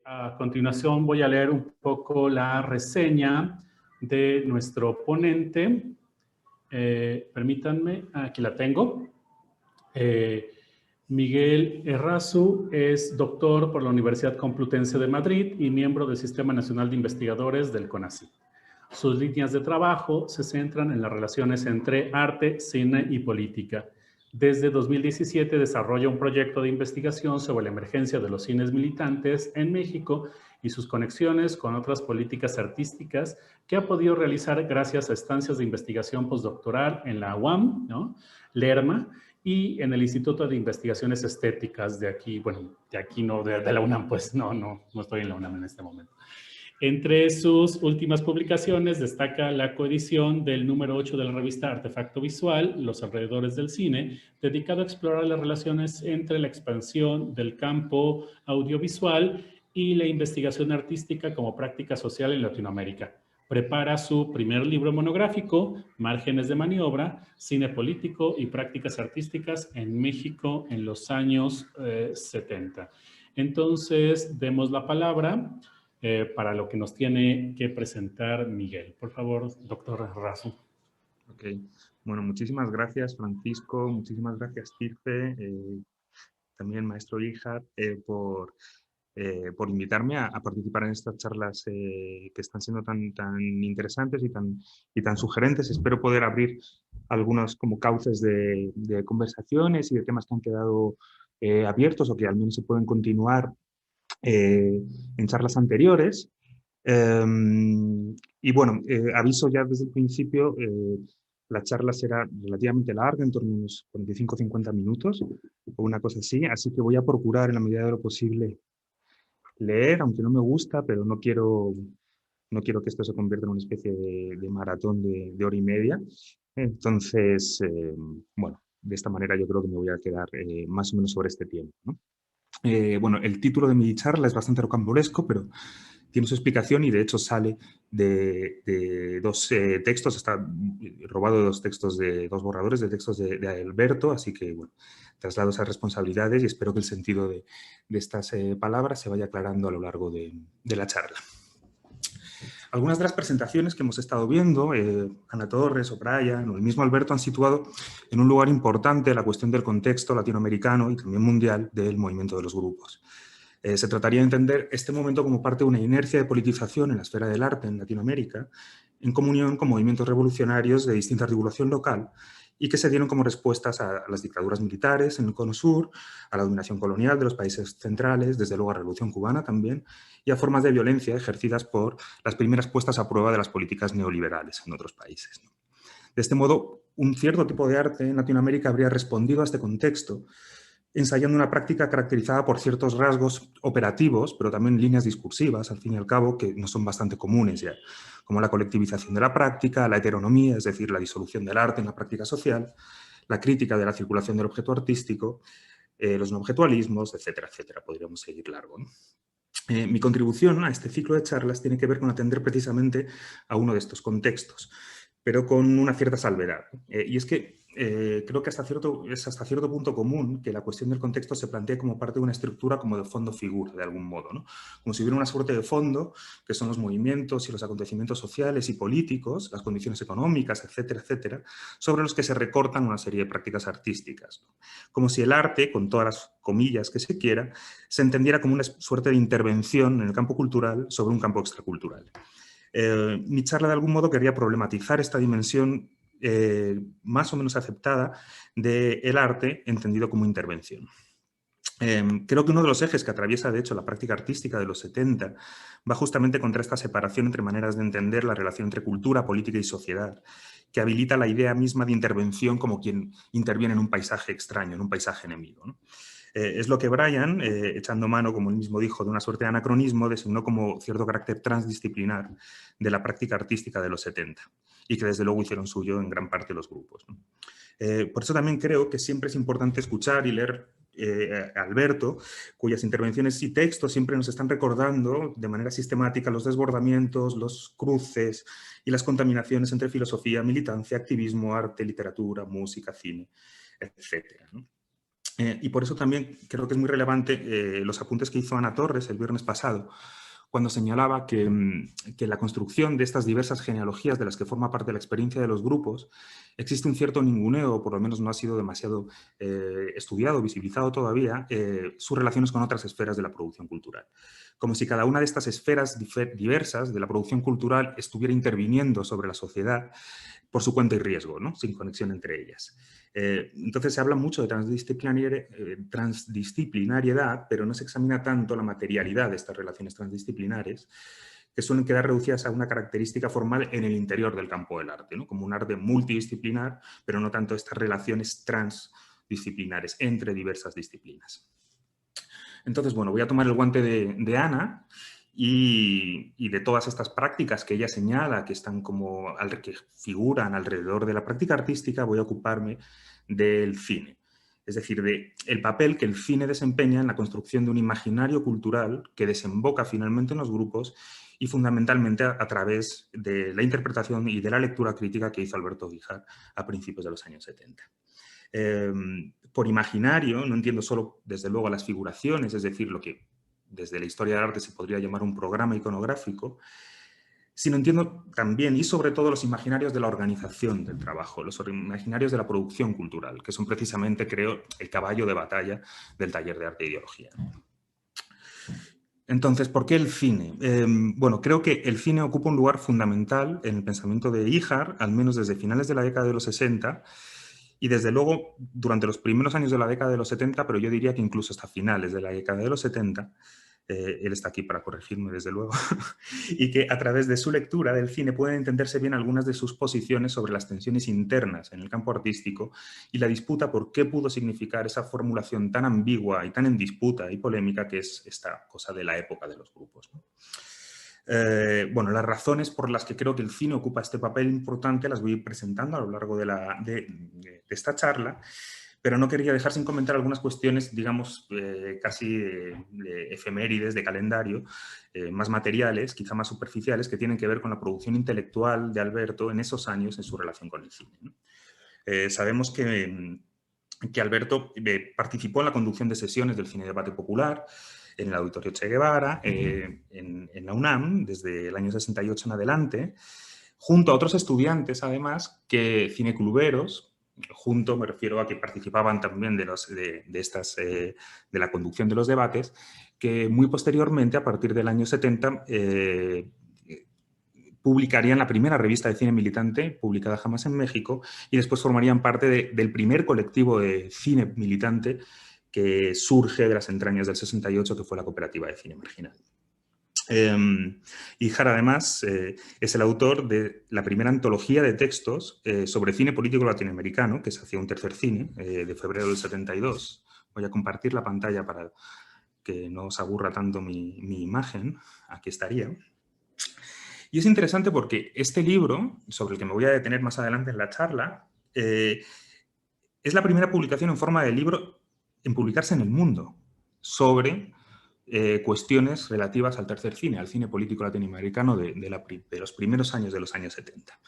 A continuación voy a leer un poco la reseña de nuestro ponente. Permítanme, aquí la tengo. Miguel Errázuriz es doctor por la Universidad Complutense de Madrid y miembro del Sistema Nacional de Investigadores del CONACYT. Sus líneas de trabajo se centran en las relaciones entre arte, cine y política. Desde 2017 desarrolla un proyecto de investigación sobre la emergencia de los cines militantes en México y sus conexiones con otras políticas artísticas que ha podido realizar gracias a estancias de investigación postdoctoral en la UAM, ¿no? Lerma, y en el Instituto de Investigaciones Estéticas de aquí, bueno, de aquí no, de la UNAM, pues no estoy en la UNAM en este momento. Entre sus últimas publicaciones destaca la coedición del número 8 de la revista Artefacto Visual, Los alrededores del cine, dedicado a explorar las relaciones entre la expansión del campo audiovisual y la investigación artística como práctica social en Latinoamérica. Prepara su primer libro monográfico, Márgenes de maniobra, cine político y prácticas artísticas en México en los años 70. Entonces, demos la palabra para lo que nos tiene que presentar Miguel. Por favor, doctor Errázuriz. Ok, bueno, muchísimas gracias, Francisco, muchísimas gracias, Tirce, también maestro Ijar, por invitarme a participar en estas charlas que están siendo tan interesantes y tan sugerentes. Espero poder abrir algunos como cauces de conversaciones y de temas que han quedado abiertos o que al menos se pueden continuar en charlas anteriores. Y bueno, aviso ya desde el principio, la charla será relativamente larga, en torno a unos 45-50 minutos o una cosa así que voy a procurar en la medida de lo posible leer, aunque no me gusta, pero no quiero que esto se convierta en una especie de maratón de hora y media. Entonces, bueno, de esta manera yo creo que me voy a quedar más o menos sobre este tiempo, ¿no? Bueno, el título de mi charla es bastante rocambolesco, pero tiene su explicación y de hecho sale de dos textos, está robado de dos textos, de dos borradores de textos de Alberto, así que bueno, traslado esas responsabilidades y espero que el sentido de estas palabras se vaya aclarando a lo largo de la charla. Algunas de las presentaciones que hemos estado viendo, Ana Torres, O'Brien o el mismo Alberto, han situado en un lugar importante la cuestión del contexto latinoamericano y también mundial del movimiento de los grupos. Se trataría de entender este momento como parte de una inercia de politización en la esfera del arte en Latinoamérica, en comunión con movimientos revolucionarios de distinta articulación local y que se dieron como respuestas a las dictaduras militares en el Cono Sur, a la dominación colonial de los países centrales, desde luego a la Revolución Cubana también, y a formas de violencia ejercidas por las primeras puestas a prueba de las políticas neoliberales en otros países. De este modo, un cierto tipo de arte en Latinoamérica habría respondido a este contexto, ensayando una práctica caracterizada por ciertos rasgos operativos, pero también líneas discursivas, al fin y al cabo, que no son bastante comunes ya, como la colectivización de la práctica, la heteronomía, es decir, la disolución del arte en la práctica social, la crítica de la circulación del objeto artístico, los no objetualismos, etcétera, etcétera. Podríamos seguir largo, ¿no? Mi contribución a este ciclo de charlas tiene que ver con atender precisamente a uno de estos contextos, pero con una cierta salvedad. Y es que creo que es hasta cierto punto común que la cuestión del contexto se plantee como parte de una estructura como de fondo-figura, de algún modo, ¿no? Como si hubiera una suerte de fondo, que son los movimientos y los acontecimientos sociales y políticos, las condiciones económicas, etcétera, etcétera, sobre los que se recortan una serie de prácticas artísticas, ¿no? Como si el arte, con todas las comillas que se quiera, se entendiera como una suerte de intervención en el campo cultural sobre un campo extracultural. Mi charla de algún modo quería problematizar esta dimensión más o menos aceptada del arte entendido como intervención. Creo que uno de los ejes que atraviesa, de hecho, la práctica artística de los 70 va justamente contra esta separación entre maneras de entender la relación entre cultura, política y sociedad, que habilita la idea misma de intervención como quien interviene en un paisaje extraño, en un paisaje enemigo, ¿no? Es lo que Bryan, echando mano, como él mismo dijo, de una suerte de anacronismo, designó como cierto carácter transdisciplinar de la práctica artística de los 70 y que desde luego hicieron suyo en gran parte los grupos, ¿no? Por eso también creo que siempre es importante escuchar y leer a Alberto, cuyas intervenciones y textos siempre nos están recordando de manera sistemática los desbordamientos, los cruces y las contaminaciones entre filosofía, militancia, activismo, arte, literatura, música, cine, etcétera, ¿no? Y por eso también creo que es muy relevante los apuntes que hizo Ana Torres el viernes pasado, cuando señalaba que la construcción de estas diversas genealogías de las que forma parte la experiencia de los grupos, existe un cierto ninguneo, o por lo menos no ha sido demasiado estudiado, visibilizado todavía, sus relaciones con otras esferas de la producción cultural. Como si cada una de estas esferas diversas de la producción cultural estuviera interviniendo sobre la sociedad por su cuenta y riesgo, ¿no? Sin conexión entre ellas. Entonces se habla mucho de transdisciplinariedad, pero no se examina tanto la materialidad de estas relaciones transdisciplinares, que suelen quedar reducidas a una característica formal en el interior del campo del arte, ¿no? Como un arte multidisciplinar, pero no tanto estas relaciones transdisciplinares entre diversas disciplinas. Entonces, bueno, voy a tomar el guante de Ana y de todas estas prácticas que ella señala, que están como, que figuran alrededor de la práctica artística, voy a ocuparme del cine. Es decir, del papel que el cine desempeña en la construcción de un imaginario cultural que desemboca finalmente en los grupos y fundamentalmente a través de la interpretación y de la lectura crítica que hizo Alberto Guijar a principios de los años 70. Por imaginario, no entiendo solo, desde luego, las figuraciones, es decir, lo que desde la historia del arte se podría llamar un programa iconográfico, sino entiendo también y sobre todo los imaginarios de la organización del trabajo, los imaginarios de la producción cultural, que son precisamente, creo, el caballo de batalla del taller de arte e ideología. Entonces, ¿por qué el cine? Bueno, creo que el cine ocupa un lugar fundamental en el pensamiento de Guijar, al menos desde finales de la década de los 60, y desde luego durante los primeros años de la década de los 70, pero yo diría que incluso hasta finales de la década de los 70, él está aquí para corregirme desde luego, y que a través de su lectura del cine pueden entenderse bien algunas de sus posiciones sobre las tensiones internas en el campo artístico y la disputa por qué pudo significar esa formulación tan ambigua y tan en disputa y polémica que es esta cosa de la época de los grupos, ¿no? Bueno, las razones por las que creo que el cine ocupa este papel importante las voy a ir presentando a lo largo de esta charla, pero no quería dejar sin comentar algunas cuestiones, digamos, casi efemérides, de calendario, más materiales, quizá más superficiales, que tienen que ver con la producción intelectual de Alberto en esos años en su relación con el cine, ¿no? Sabemos que Alberto participó en la conducción de sesiones del Cine Debate Popular, en el Auditorio Che Guevara, en la UNAM, desde el año 68 en adelante, junto a otros estudiantes, además, que cinecluberos, junto, me refiero a que participaban también de la conducción de los debates, que muy posteriormente, a partir del año 70, publicarían la primera revista de cine militante, publicada jamás en México, y después formarían parte del primer colectivo de cine militante que surge de las entrañas del 68, que fue la Cooperativa de Cine Marginal. Guijar, además, es el autor de la primera antología de textos sobre cine político latinoamericano, que se hacía un tercer cine, de febrero del 72. Voy a compartir la pantalla para que no os aburra tanto mi imagen. Aquí estaría. Y es interesante porque este libro, sobre el que me voy a detener más adelante en la charla, es la primera publicación en forma de libro en publicarse en el mundo sobre cuestiones relativas al tercer cine, al cine político latinoamericano de los primeros años de los años 70.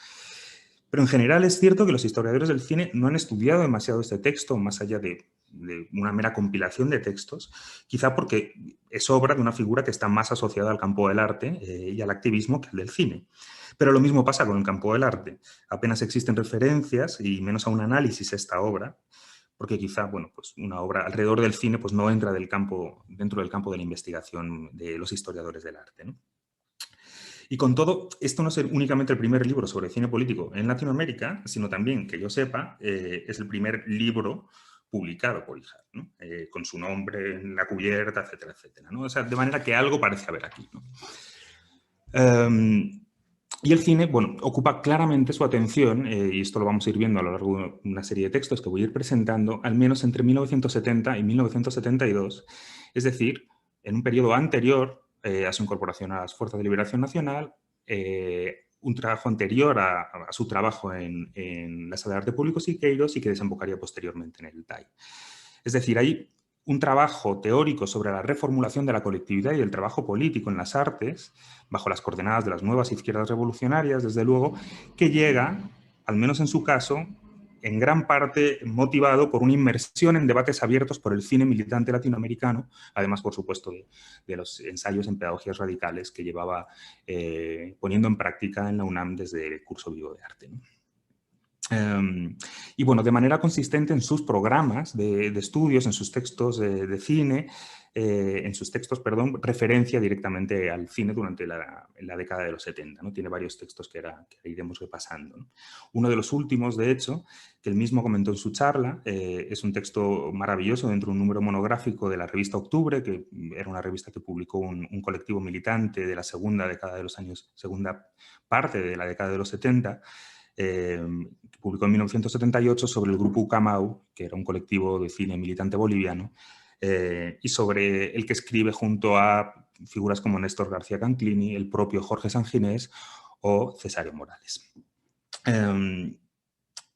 Pero en general es cierto que los historiadores del cine no han estudiado demasiado este texto, más allá de una mera compilación de textos, quizá porque es obra de una figura que está más asociada al campo del arte y al activismo que el del cine. Pero lo mismo pasa con el campo del arte. Apenas existen referencias y menos a un análisis esta obra, porque quizá, bueno, pues una obra alrededor del cine pues no entra dentro del campo de la investigación de los historiadores del arte, ¿no? Y con todo, esto no es únicamente el primer libro sobre cine político en Latinoamérica, sino también, que yo sepa, es el primer libro publicado por Guijar, ¿no? Con su nombre en la cubierta, etcétera, etcétera, ¿no? O sea, de manera que algo parece haber aquí, ¿no? Y el cine, bueno, ocupa claramente su atención, y esto lo vamos a ir viendo a lo largo de una serie de textos que voy a ir presentando, al menos entre 1970 y 1972, es decir, en un periodo anterior a su incorporación a las Fuerzas de Liberación Nacional, un trabajo anterior a su trabajo en la Sala de Arte Público Siqueiros y que desembocaría posteriormente en el TAI. Es decir, hay un trabajo teórico sobre la reformulación de la colectividad y el trabajo político en las artes, bajo las coordenadas de las nuevas izquierdas revolucionarias, desde luego, que llega, al menos en su caso, en gran parte motivado por una inmersión en debates abiertos por el cine militante latinoamericano, además, por supuesto, de los ensayos en pedagogías radicales que llevaba poniendo en práctica en la UNAM desde el curso vivo de arte, ¿no? Y bueno, de manera consistente en sus programas de estudios, en sus textos de cine, en sus textos, perdón, referencia directamente al cine durante la década de los 70, ¿no? Tiene varios textos que iremos repasando, ¿no? Uno de los últimos, de hecho, que él mismo comentó en su charla, es un texto maravilloso dentro de un número monográfico de la revista Octubre, que era una revista que publicó un colectivo militante de la segunda parte de la década de los 70, que publicó en 1978 sobre el grupo Ucamau, que era un colectivo de cine militante boliviano, y sobre el que escribe junto a figuras como Néstor García Canclini, el propio Jorge Sanginés o Cesáreo Morales.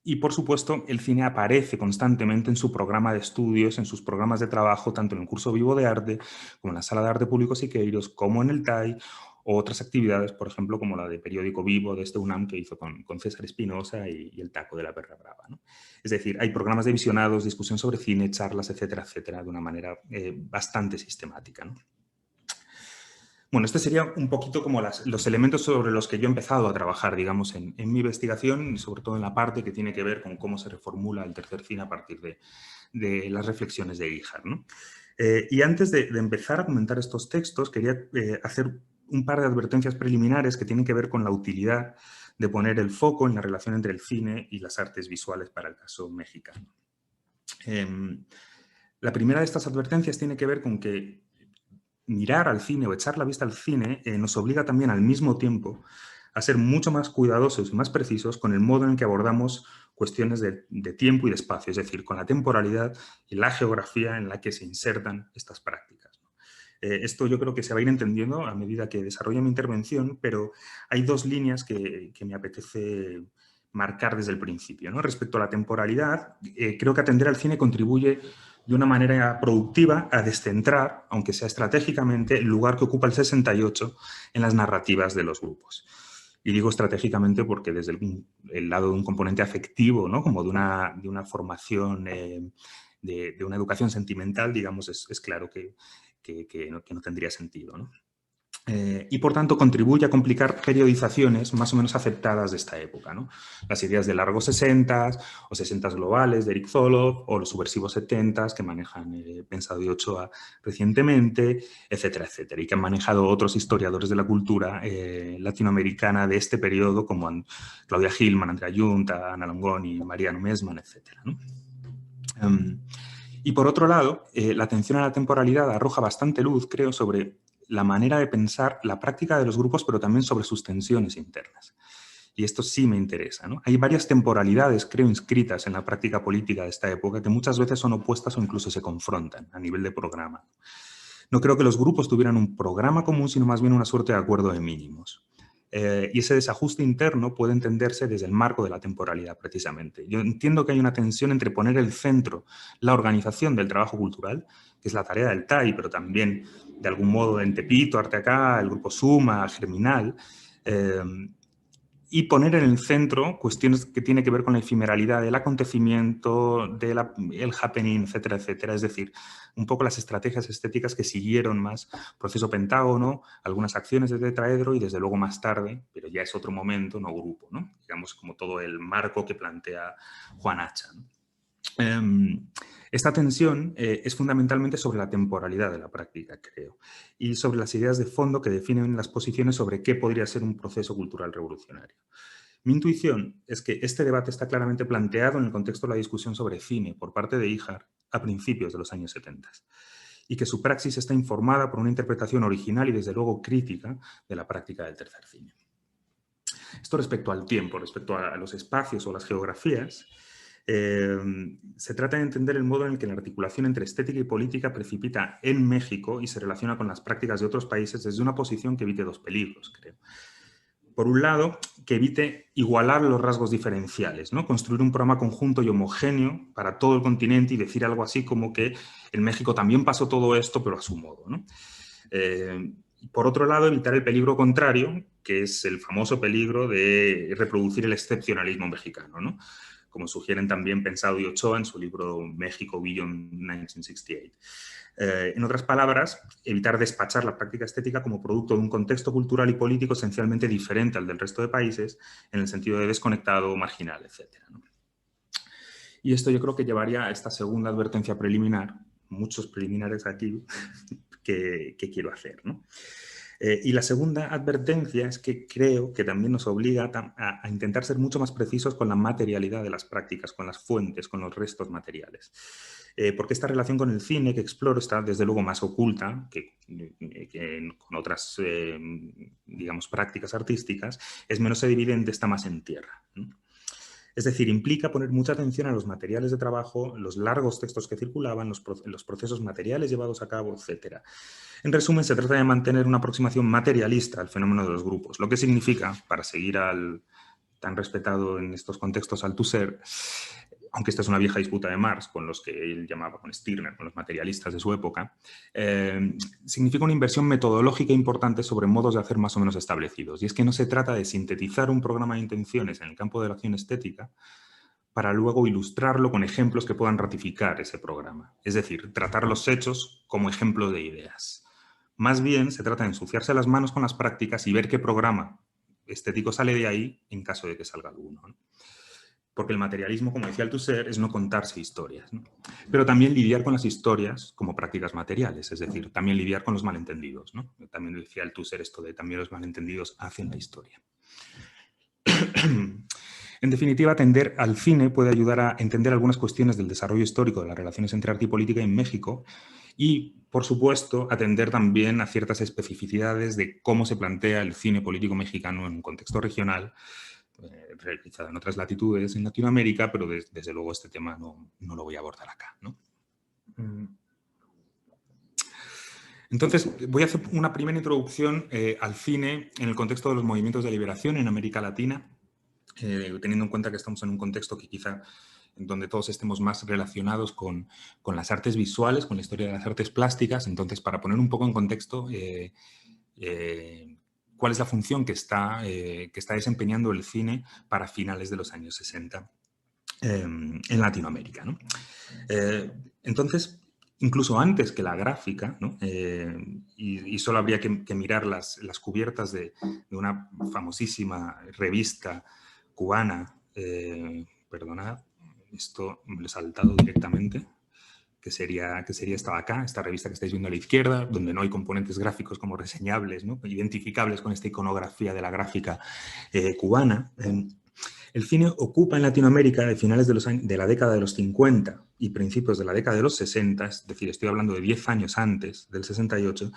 Y, por supuesto, el cine aparece constantemente en su programa de estudios, en sus programas de trabajo, tanto en el curso vivo de arte, como en la Sala de Arte Público Siqueiros, como en el TAI, o otras actividades, por ejemplo, como la de Periódico Vivo de este UNAM que hizo con César Espinosa y el Taco de la Perra Brava, ¿no? Es decir, hay programas de visionados, discusión sobre cine, charlas, etcétera, etcétera, de una manera bastante sistemática, ¿no? Bueno, este sería un poquito como los elementos sobre los que yo he empezado a trabajar, digamos, en mi investigación, y sobre todo en la parte que tiene que ver con cómo se reformula el tercer cine a partir de las reflexiones de Guijar, ¿no? Y antes de empezar a comentar estos textos, quería hacer un par de advertencias preliminares que tienen que ver con la utilidad de poner el foco en la relación entre el cine y las artes visuales para el caso mexicano. La primera de estas advertencias tiene que ver con que mirar al cine o echar la vista al cine nos obliga también al mismo tiempo a ser mucho más cuidadosos y más precisos con el modo en que abordamos cuestiones de tiempo y de espacio, es decir, con la temporalidad y la geografía en la que se insertan estas prácticas. Esto yo creo que se va a ir entendiendo a medida que desarrolle mi intervención, pero hay dos líneas que me apetece marcar desde el principio, ¿no? Respecto a la temporalidad, creo que atender al cine contribuye de una manera productiva a descentrar, aunque sea estratégicamente, el lugar que ocupa el 68 en las narrativas de los grupos. Y digo estratégicamente porque desde el lado de un componente afectivo, ¿no? Como de una formación, de una educación sentimental, digamos, es claro que no tendría sentido, ¿no? Y por tanto contribuye a complicar periodizaciones más o menos aceptadas de esta época, ¿no? Las ideas de largos 60s o 60s globales de Eric Zolov o los subversivos 70s que manejan Pensado y Ochoa recientemente, etcétera, etcétera, y que han manejado otros historiadores de la cultura latinoamericana de este periodo como Claudia Gilman, Andrea Yunta, Ana Longoni, Mariano Messman, etcétera, ¿no? Y por otro lado, la atención a la temporalidad arroja bastante luz, creo, sobre la manera de pensar la práctica de los grupos, pero también sobre sus tensiones internas. Y esto sí me interesa, ¿no? Hay varias temporalidades, creo, inscritas en la práctica política de esta época que muchas veces son opuestas o incluso se confrontan a nivel de programa. No creo que los grupos tuvieran un programa común, sino más bien una suerte de acuerdo de mínimos. Y ese desajuste interno puede entenderse desde el marco de la temporalidad, precisamente. Yo entiendo que hay una tensión entre poner el centro, la organización del trabajo cultural, que es la tarea del TAI, pero también, de algún modo, en Tepito, Arte Acá, el Grupo Suma, Germinal, y poner en el centro cuestiones que tienen que ver con la efemeralidad del acontecimiento, el happening, etcétera, etcétera. Es decir, un poco las estrategias estéticas que siguieron más Proceso Pentágono, algunas acciones de Tetraedro y desde luego más tarde, pero ya es otro momento, no grupo, ¿no? Digamos como todo el marco que plantea Juan Hacha, ¿no? Esta tensión es fundamentalmente sobre la temporalidad de la práctica, creo, y sobre las ideas de fondo que definen las posiciones sobre qué podría ser un proceso cultural revolucionario. Mi intuición es que este debate está claramente planteado en el contexto de la discusión sobre cine por parte de Guijar a principios de los años 70 y que su praxis está informada por una interpretación original y desde luego crítica de la práctica del tercer cine. Esto respecto al tiempo, respecto a los espacios o las geografías, se trata de entender el modo en el que la articulación entre estética y política precipita en México y se relaciona con las prácticas de otros países desde una posición que evite dos peligros, creo. Por un lado, que evite igualar los rasgos diferenciales, ¿no? Construir un programa conjunto y homogéneo para todo el continente y decir algo así como que en México también pasó todo esto, pero a su modo, ¿no? Por otro lado, evitar el peligro contrario, que es el famoso peligro de reproducir el excepcionalismo mexicano, ¿no? como sugieren también Pensado y Ochoa en su libro México Beyond 1968. En otras palabras, evitar despachar la práctica estética como producto de un contexto cultural y político esencialmente diferente al del resto de países, en el sentido de desconectado, marginal, etc., ¿no? Y esto yo creo que llevaría a esta segunda advertencia preliminar, muchos preliminares aquí, que quiero hacer, ¿no? Y la segunda advertencia es que creo que también nos obliga a intentar ser mucho más precisos con la materialidad de las prácticas, con las fuentes, con los restos materiales. Porque esta relación con el cine que exploro está desde luego más oculta que con otras, digamos, prácticas artísticas, es menos evidente, está más en tierra, ¿no? Es decir, implica poner mucha atención a los materiales de trabajo, los largos textos que circulaban, los procesos materiales llevados a cabo, etc. En resumen, se trata de mantener una aproximación materialista al fenómeno de los grupos, lo que significa, para seguir al tan respetado en estos contextos Althusser, aunque esta es una vieja disputa de Marx, con los que él llamaba, con Stirner, con los materialistas de su época, significa una inversión metodológica importante sobre modos de hacer más o menos establecidos. Y es que no se trata de sintetizar un programa de intenciones en el campo de la acción estética para luego ilustrarlo con ejemplos que puedan ratificar ese programa. Es decir, tratar los hechos como ejemplos de ideas. Más bien, se trata de ensuciarse las manos con las prácticas y ver qué programa estético sale de ahí en caso de que salga alguno, ¿no? Porque el materialismo, como decía Althusser, es no contarse historias, ¿no? Pero también lidiar con las historias como prácticas materiales, es decir, también lidiar con los malentendidos, ¿no? También decía Althusser esto de también los malentendidos hacen la historia. En definitiva, atender al cine puede ayudar a entender algunas cuestiones del desarrollo histórico de las relaciones entre arte y política en México y, por supuesto, atender también a ciertas especificidades de cómo se plantea el cine político mexicano en un contexto regional, realizada en otras latitudes en Latinoamérica, pero desde luego este tema no lo voy a abordar acá, ¿no? Entonces, voy a hacer una primera introducción al cine en el contexto de los movimientos de liberación en América Latina, teniendo en cuenta que estamos en un contexto que quizá en donde todos estemos más relacionados con las artes visuales, con la historia de las artes plásticas. Entonces, para poner un poco en contexto cuál es la función que está desempeñando el cine para finales de los años 60 en Latinoamérica, ¿no? Entonces, incluso antes que la gráfica, ¿no? Y solo habría que mirar las cubiertas de una famosísima revista cubana, perdonad, esto me lo he saltado directamente, que sería esta de acá, esta revista que estáis viendo a la izquierda, donde no hay componentes gráficos como reseñables, ¿no? Identificables con esta iconografía de la gráfica cubana. El cine ocupa en Latinoamérica de finales de la década de los 50 y principios de la década de los 60, es decir, estoy hablando de 10 años antes del 68,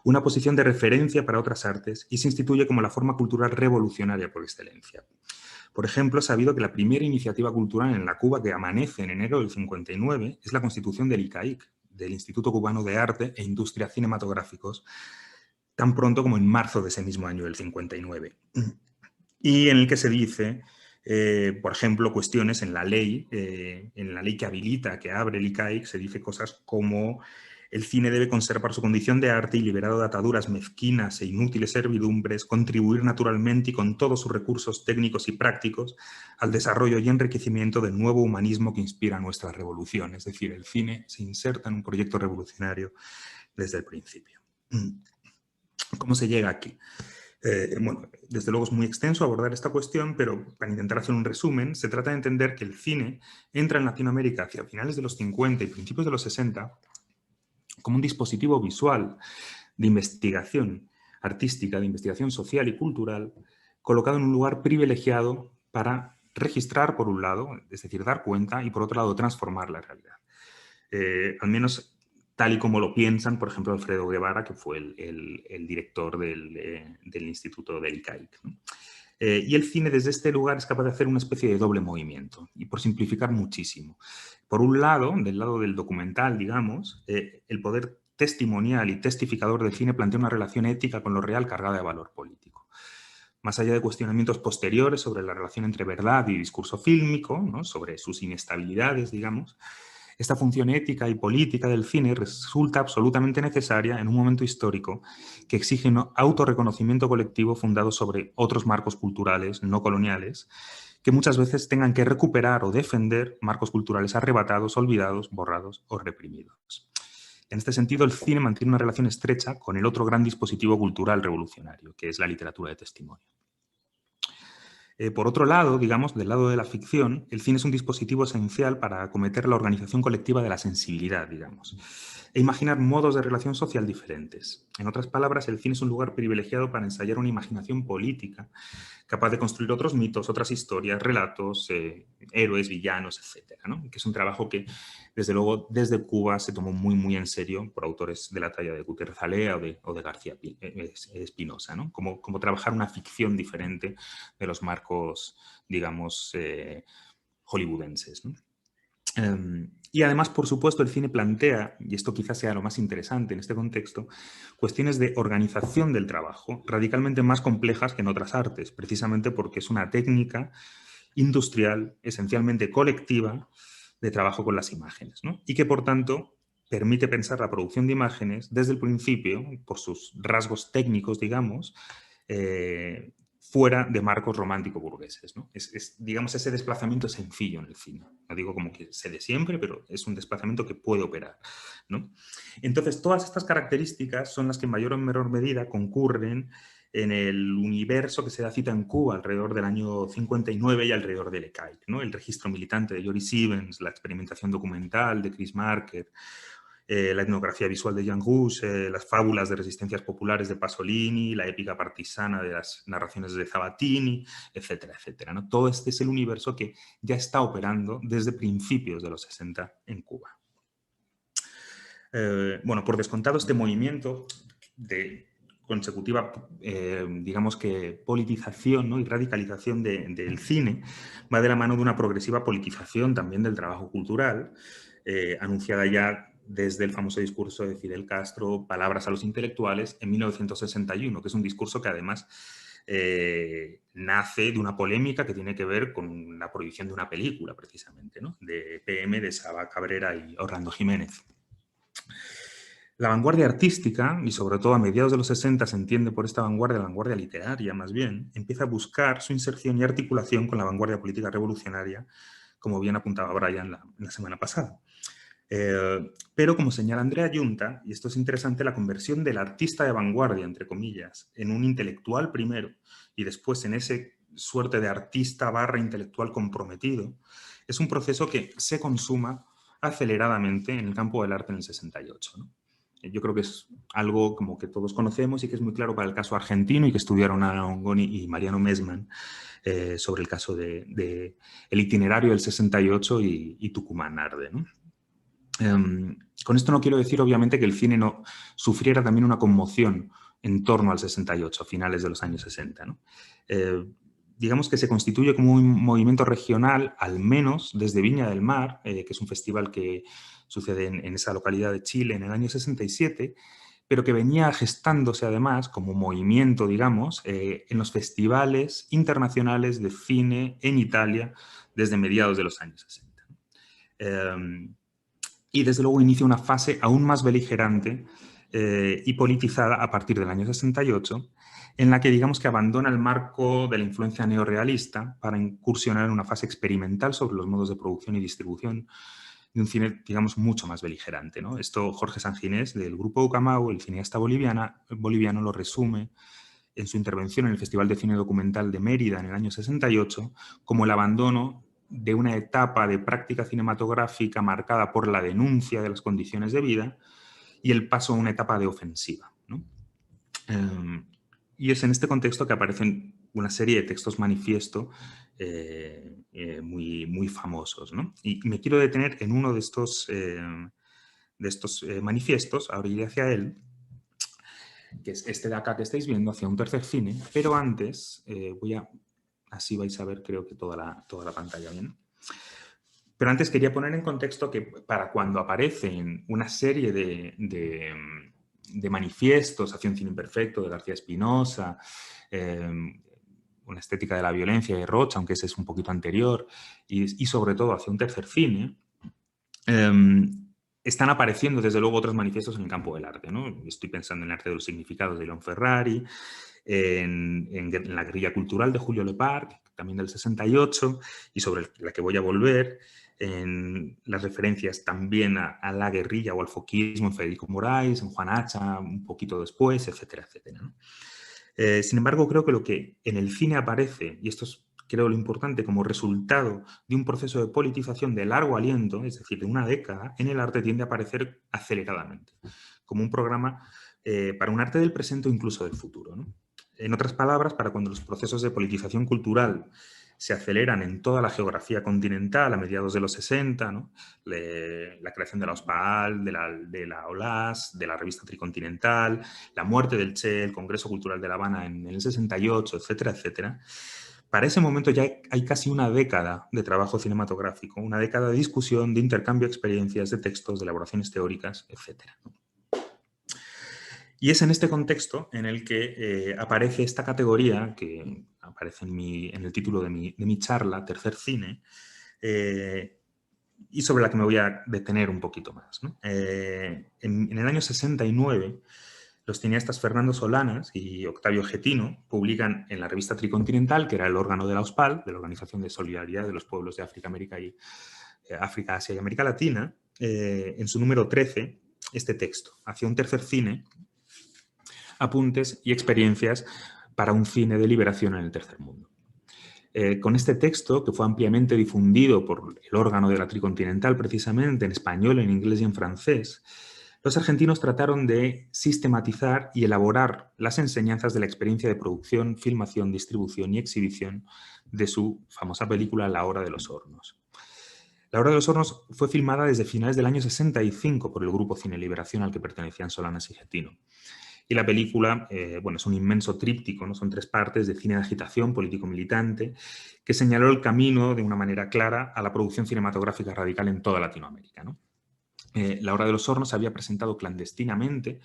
una posición de referencia para otras artes y se instituye como la forma cultural revolucionaria por excelencia. Por ejemplo, se ha sabido que la primera iniciativa cultural en la Cuba que amanece en enero del 59 es la constitución del ICAIC, del Instituto Cubano de Arte e Industria Cinematográficos, tan pronto como en marzo de ese mismo año del 59. Y en el que se dice, por ejemplo, cuestiones en la ley que habilita, que abre el ICAIC, se dice cosas como el cine debe conservar su condición de arte y, liberado de ataduras mezquinas e inútiles servidumbres, contribuir naturalmente y con todos sus recursos técnicos y prácticos al desarrollo y enriquecimiento del nuevo humanismo que inspira nuestra revolución. Es decir, el cine se inserta en un proyecto revolucionario desde el principio. ¿Cómo se llega aquí? Bueno, desde luego es muy extenso abordar esta cuestión, pero para intentar hacer un resumen, se trata de entender que el cine entra en Latinoamérica hacia finales de los 50 y principios de los 60 como un dispositivo visual de investigación artística, de investigación social y cultural, colocado en un lugar privilegiado para registrar, por un lado, es decir, dar cuenta, y por otro lado, transformar la realidad. Al menos tal y como lo piensan, por ejemplo, Alfredo Guevara, que fue el director del Instituto del ICAIC, ¿no? Y el cine desde este lugar es capaz de hacer una especie de doble movimiento, y por simplificar muchísimo. Por un lado, del lado del documental, digamos, el poder testimonial y testificador del cine plantea una relación ética con lo real cargada de valor político. Más allá de cuestionamientos posteriores sobre la relación entre verdad y discurso fílmico, ¿no? Sobre sus inestabilidades, digamos, esta función ética y política del cine resulta absolutamente necesaria en un momento histórico que exige un autorreconocimiento colectivo fundado sobre otros marcos culturales no coloniales que muchas veces tengan que recuperar o defender marcos culturales arrebatados, olvidados, borrados o reprimidos. En este sentido, el cine mantiene una relación estrecha con el otro gran dispositivo cultural revolucionario, que es la literatura de testimonio. Por otro lado, digamos, del lado de la ficción, el cine es un dispositivo esencial para acometer la organización colectiva de la sensibilidad, digamos, e imaginar modos de relación social diferentes. En otras palabras, el cine es un lugar privilegiado para ensayar una imaginación política capaz de construir otros mitos, otras historias, relatos, héroes, villanos, etcétera, ¿no? Que es un trabajo que, desde luego, desde Cuba se tomó muy, muy en serio por autores de la talla de Gutiérrez Alea o de García Espinosa, ¿no? Como trabajar una ficción diferente de los marcos, digamos, hollywoodenses, ¿no? Y además, por supuesto, el cine plantea, y esto quizás sea lo más interesante en este contexto, cuestiones de organización del trabajo radicalmente más complejas que en otras artes, precisamente porque es una técnica industrial, esencialmente colectiva, de trabajo con las imágenes, ¿no? Y que, por tanto, permite pensar la producción de imágenes desde el principio, por sus rasgos técnicos, digamos, fuera de marcos romántico-burgueses, ¿no? Digamos, ese desplazamiento sencillo en el cine. No digo como que se dé siempre, pero es un desplazamiento que puede operar, ¿no? Entonces, todas estas características son las que en mayor o menor medida concurren en el universo que se da cita en Cuba alrededor del año 59 y alrededor del ECAIC, ¿no? El registro militante de Joris Ivens, la experimentación documental de Chris Marker, la etnografía visual de Jan Hus, las fábulas de resistencias populares de Pasolini, la épica partisana de las narraciones de Zavattini, etcétera, etcétera, ¿no? Todo este es el universo que ya está operando desde principios de los 60 en Cuba. Bueno, por descontado, este movimiento de consecutiva, digamos que politización, ¿no? Y radicalización del cine va de la mano de una progresiva politización también del trabajo cultural, anunciada ya desde el famoso discurso de Fidel Castro, Palabras a los intelectuales, en 1961, que es un discurso que además nace de una polémica que tiene que ver con la prohibición de una película, precisamente, ¿no? De PM, de Saba Cabrera y Orlando Jiménez. La vanguardia artística, y sobre todo a mediados de los 60 se entiende por esta vanguardia, la vanguardia literaria más bien, empieza a buscar su inserción y articulación con la vanguardia política revolucionaria, como bien apuntaba Brian la semana pasada. Pero como señala Andrea Yunta, y esto es interesante, la conversión del artista de vanguardia, entre comillas, en un intelectual primero y después en ese suerte de artista / intelectual comprometido, es un proceso que se consuma aceleradamente en el campo del arte en el 68, ¿no? Yo creo que es algo como que todos conocemos y que es muy claro para el caso argentino y que estudiaron Ana Ongoni y Mariano Messmann sobre el caso de el itinerario del 68 y Tucumán Arde, ¿no? Con esto no quiero decir, obviamente, que el cine no sufriera también una conmoción en torno al 68, a finales de los años 60, ¿no? Digamos que se constituye como un movimiento regional, al menos desde Viña del Mar, que es un festival que sucede en esa localidad de Chile en el año 67, pero que venía gestándose además como movimiento, digamos, en los festivales internacionales de cine en Italia desde mediados de los años 60. Y desde luego inicia una fase aún más beligerante y politizada a partir del año 68, en la que digamos que abandona el marco de la influencia neorrealista para incursionar en una fase experimental sobre los modos de producción y distribución de un cine, digamos, mucho más beligerante, ¿no? Esto Jorge Sanginés, del grupo Ucamau, el cineasta boliviano, lo resume en su intervención en el Festival de Cine Documental de Mérida en el año 68 como el abandono de una etapa de práctica cinematográfica marcada por la denuncia de las condiciones de vida y el paso a una etapa de ofensiva, ¿no? Y es en este contexto que aparecen una serie de textos manifiesto muy famosos, ¿no? Y me quiero detener en uno de estos manifiestos, ahora iré hacia él, que es este de acá que estáis viendo, hacia un tercer cine, pero antes así vais a ver, creo que toda la pantalla bien. Pero antes quería poner en contexto que para cuando aparecen una serie de manifiestos hacia un cine imperfecto de García Espinosa, una estética de la violencia de Rocha, aunque ese es un poquito anterior, y sobre todo hacia un tercer cine, están apareciendo desde luego otros manifiestos en el campo del arte, ¿no? Estoy pensando en el arte de los significados de Leon Ferrari, en La guerrilla cultural de Julio Lepard, también del 68, y sobre la que voy a volver, en las referencias también a la guerrilla o al foquismo en Federico Moraes, en Juan Hacha, un poquito después, etcétera, etcétera, ¿no? Sin embargo, creo que lo que en el cine aparece, y esto es creo lo importante, como resultado de un proceso de politización de largo aliento, es decir, de una década, en el arte tiende a aparecer aceleradamente, como un programa para un arte del presente o incluso del futuro, ¿no? En otras palabras, para cuando los procesos de politización cultural se aceleran en toda la geografía continental a mediados de los 60, ¿no? La creación de la OSPAL, de la OLAS, de la revista Tricontinental, la muerte del Che, el Congreso Cultural de La Habana en el 68, etcétera, etcétera. Para ese momento ya hay casi una década de trabajo cinematográfico, una década de discusión, de intercambio de experiencias, de textos, de elaboraciones teóricas, etcétera. Y es en este contexto en el que aparece esta categoría que aparece en el título de mi charla, Tercer Cine, y sobre la que me voy a detener un poquito más, ¿no? En el año 69, los cineastas Fernando Solanas y Octavio Getino publican en la revista Tricontinental, que era el órgano de la OSPAL, de la Organización de Solidaridad de los Pueblos de África, Asia y América Latina, en su número 13, este texto, Hacia un tercer cine, apuntes y experiencias para un cine de liberación en el tercer mundo. Con este texto, que fue ampliamente difundido por el órgano de la Tricontinental, precisamente en español, en inglés y en francés, los argentinos trataron de sistematizar y elaborar las enseñanzas de la experiencia de producción, filmación, distribución y exhibición de su famosa película La Hora de los Hornos. La Hora de los Hornos fue filmada desde finales del año 65 por el grupo Cine Liberación al que pertenecían Solanas y Getino. Y la película, bueno, es un inmenso tríptico, ¿no? Son 3 partes de cine de agitación político-militante que señaló el camino de una manera clara a la producción cinematográfica radical en toda Latinoamérica, ¿no? La Hora de los Hornos se había presentado clandestinamente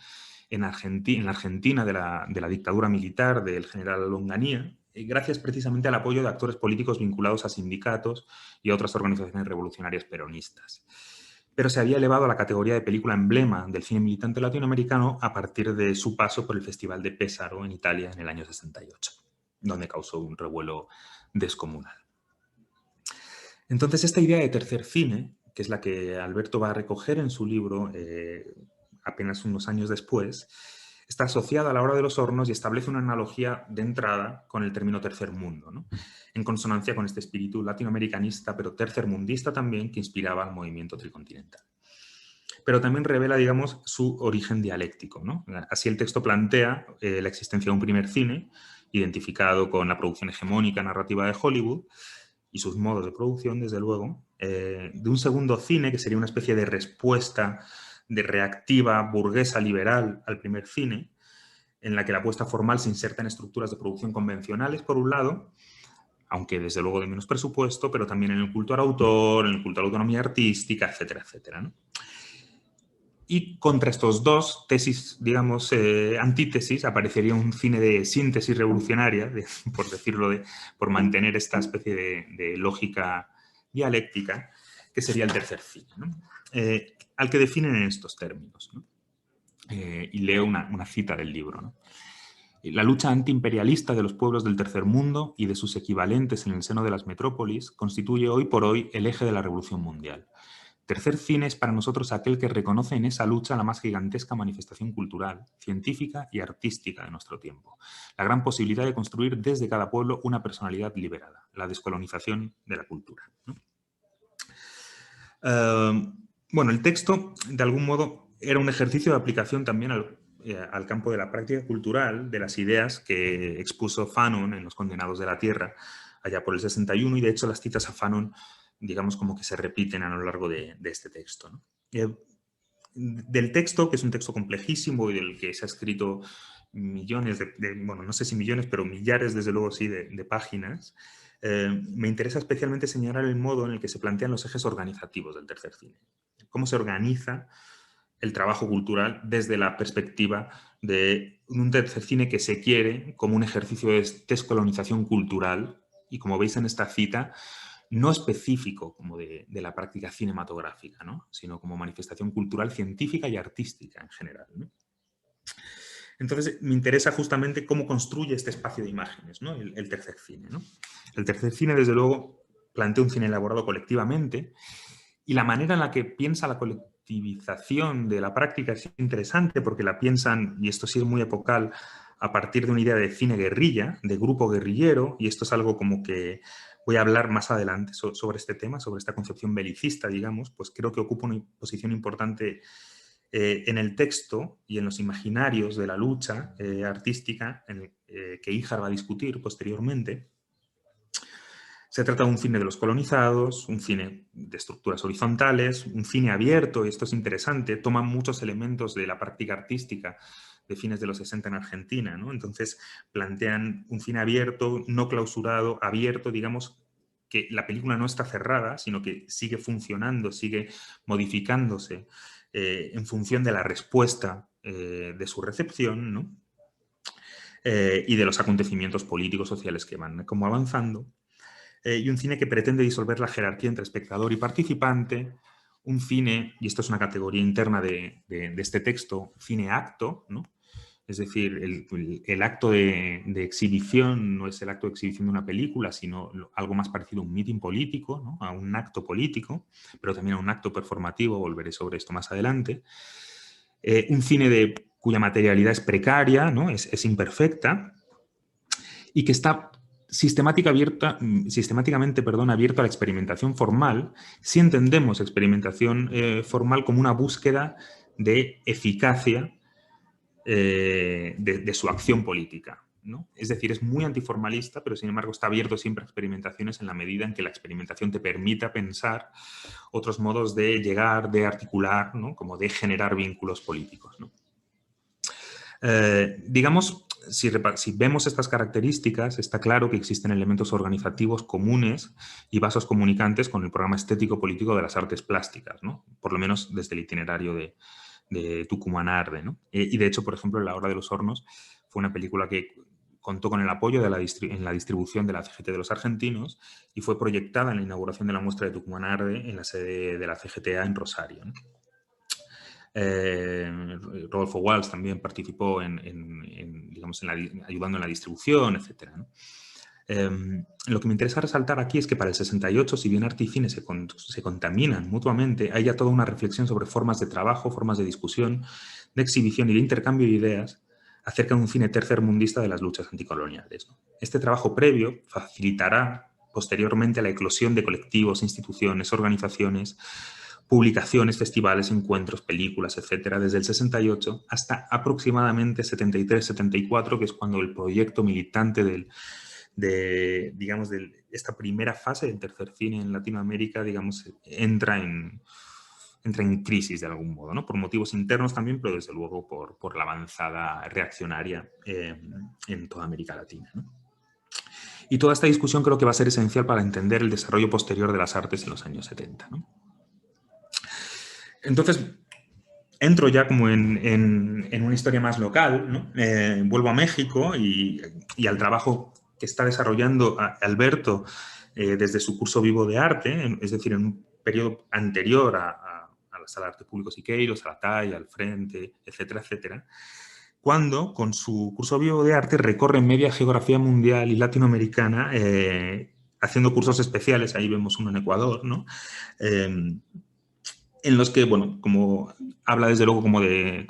en la Argentina de la dictadura militar del general Longanía, gracias precisamente al apoyo de actores políticos vinculados a sindicatos y a otras organizaciones revolucionarias peronistas. Pero se había elevado a la categoría de película emblema del cine militante latinoamericano a partir de su paso por el Festival de Pesaro en Italia en el año 68, donde causó un revuelo descomunal. Entonces, esta idea de tercer cine, que es la que Alberto va a recoger en su libro apenas unos años después, está asociada a La Hora de los Hornos y establece una analogía de entrada con el término tercer mundo, ¿no? En consonancia con este espíritu latinoamericanista, pero tercermundista también, que inspiraba al movimiento tricontinental. Pero también revela, digamos, su origen dialéctico, ¿no? Así el texto plantea la existencia de un primer cine, identificado con la producción hegemónica narrativa de Hollywood, y sus modos de producción, desde luego, de un segundo cine, que sería una especie de respuesta de reactiva burguesa liberal al primer cine, en la que la apuesta formal se inserta en estructuras de producción convencionales, por un lado, aunque desde luego de menos presupuesto, pero también en el culto al autor, en el culto a la autonomía artística, etcétera, etcétera, ¿no? Y contra estos dos tesis, digamos, antítesis, aparecería un cine de síntesis revolucionaria, por decirlo, por mantener esta especie de lógica dialéctica, que sería el tercer cine, ¿no? Al que definen en estos términos, ¿no? Y leo una cita del libro, ¿no? La lucha antiimperialista de los pueblos del tercer mundo y de sus equivalentes en el seno de las metrópolis constituye hoy por hoy el eje de la revolución mundial. Tercer cine es para nosotros aquel que reconoce en esa lucha la más gigantesca manifestación cultural, científica y artística de nuestro tiempo. La gran posibilidad de construir desde cada pueblo una personalidad liberada, la descolonización de la cultura, ¿no? Bueno, el texto, de algún modo, era un ejercicio de aplicación también al campo de la práctica cultural, de las ideas que expuso Fanon en Los Condenados de la Tierra, allá por el 61, y de hecho las citas a Fanon, digamos, como que se repiten a lo largo de este texto, ¿no? Del texto, que es un texto complejísimo y del que se ha escrito millones bueno, no sé si millones, pero millares, desde luego sí, de páginas, me interesa especialmente señalar el modo en el que se plantean los ejes organizativos del tercer cine. Cómo se organiza el trabajo cultural desde la perspectiva de un tercer cine que se quiere como un ejercicio de descolonización cultural y, como veis en esta cita, no específico como de la práctica cinematográfica, ¿no? Sino como manifestación cultural, científica y artística en general, ¿no? Entonces, me interesa justamente cómo construye este espacio de imágenes, ¿no? El tercer cine, ¿no? El tercer cine, desde luego, plantea un cine elaborado colectivamente, y la manera en la que piensa la colectivización de la práctica es interesante porque la piensan, y esto sí es muy epocal, a partir de una idea de cine guerrilla, de grupo guerrillero, y esto es algo como que voy a hablar más adelante sobre este tema, sobre esta concepción belicista, digamos, pues creo que ocupa una posición importante en el texto y en los imaginarios de la lucha artística que Híjar va a discutir posteriormente. Se trata de un cine de los colonizados, un cine de estructuras horizontales, un cine abierto, y esto es interesante, toma muchos elementos de la práctica artística de fines de los 60 en Argentina, ¿no? Entonces plantean un cine abierto, no clausurado, abierto, digamos, que la película no está cerrada, sino que sigue funcionando, sigue modificándose en función de la respuesta de su recepción, ¿no? Y de los acontecimientos políticos, sociales que van como avanzando. Y un cine que pretende disolver la jerarquía entre espectador y participante, un cine, y esto es una categoría interna de este texto, cine-acto, ¿no? Es decir, el acto de exhibición no es el acto de exhibición de una película, sino algo más parecido a un meeting político, ¿no? A un acto político, pero también a un acto performativo, volveré sobre esto más adelante. Un cine cuya materialidad es precaria, ¿no? Es imperfecta, y que está sistemáticamente abierto a la experimentación formal, si entendemos experimentación formal como una búsqueda de eficacia de su acción política, ¿no? Es decir, es muy antiformalista, pero sin embargo está abierto siempre a experimentaciones en la medida en que la experimentación te permita pensar otros modos de llegar, de articular, ¿no? Como de generar vínculos políticos, ¿no? Digamos, si vemos estas características, está claro que existen elementos organizativos comunes y vasos comunicantes con el programa estético-político de las artes plásticas, ¿no? Por lo menos desde el itinerario de Tucumán Arde, ¿no? Y de hecho, por ejemplo, La Hora de los Hornos fue una película que contó con el apoyo en la distribución de la CGT de los argentinos y fue proyectada en la inauguración de la muestra de Tucumán Arde en la sede de la CGTA en Rosario, ¿no? Rodolfo Walsh también participó digamos, ayudando en la distribución, etc., ¿no? Lo que me interesa resaltar aquí es que para el 68, si bien arte y cine se contaminan mutuamente, hay ya toda una reflexión sobre formas de trabajo, formas de discusión, de exhibición y de intercambio de ideas acerca de un cine tercermundista de las luchas anticoloniales, ¿no? Este trabajo previo facilitará posteriormente la eclosión de colectivos, instituciones, organizaciones, publicaciones, festivales, encuentros, películas, etcétera, desde el 68 hasta aproximadamente 73-74, que es cuando el proyecto militante digamos, de esta primera fase del tercer cine en Latinoamérica, digamos, entra en crisis de algún modo, ¿no? Por motivos internos también, pero desde luego por la avanzada reaccionaria en toda América Latina, ¿no? Y toda esta discusión creo que va a ser esencial para entender el desarrollo posterior de las artes en los años 70, ¿no? Entonces, entro ya como en una historia más local, ¿no? Vuelvo a México y al trabajo que está desarrollando Alberto desde su curso vivo de arte, es decir, en un periodo anterior a la Sala de Arte Público Siqueiros, a la Talla, al Frente, etcétera, etcétera, cuando con su curso vivo de arte recorre media geografía mundial y latinoamericana haciendo cursos especiales, ahí vemos uno en Ecuador, ¿no? En los que, bueno, como habla desde luego como de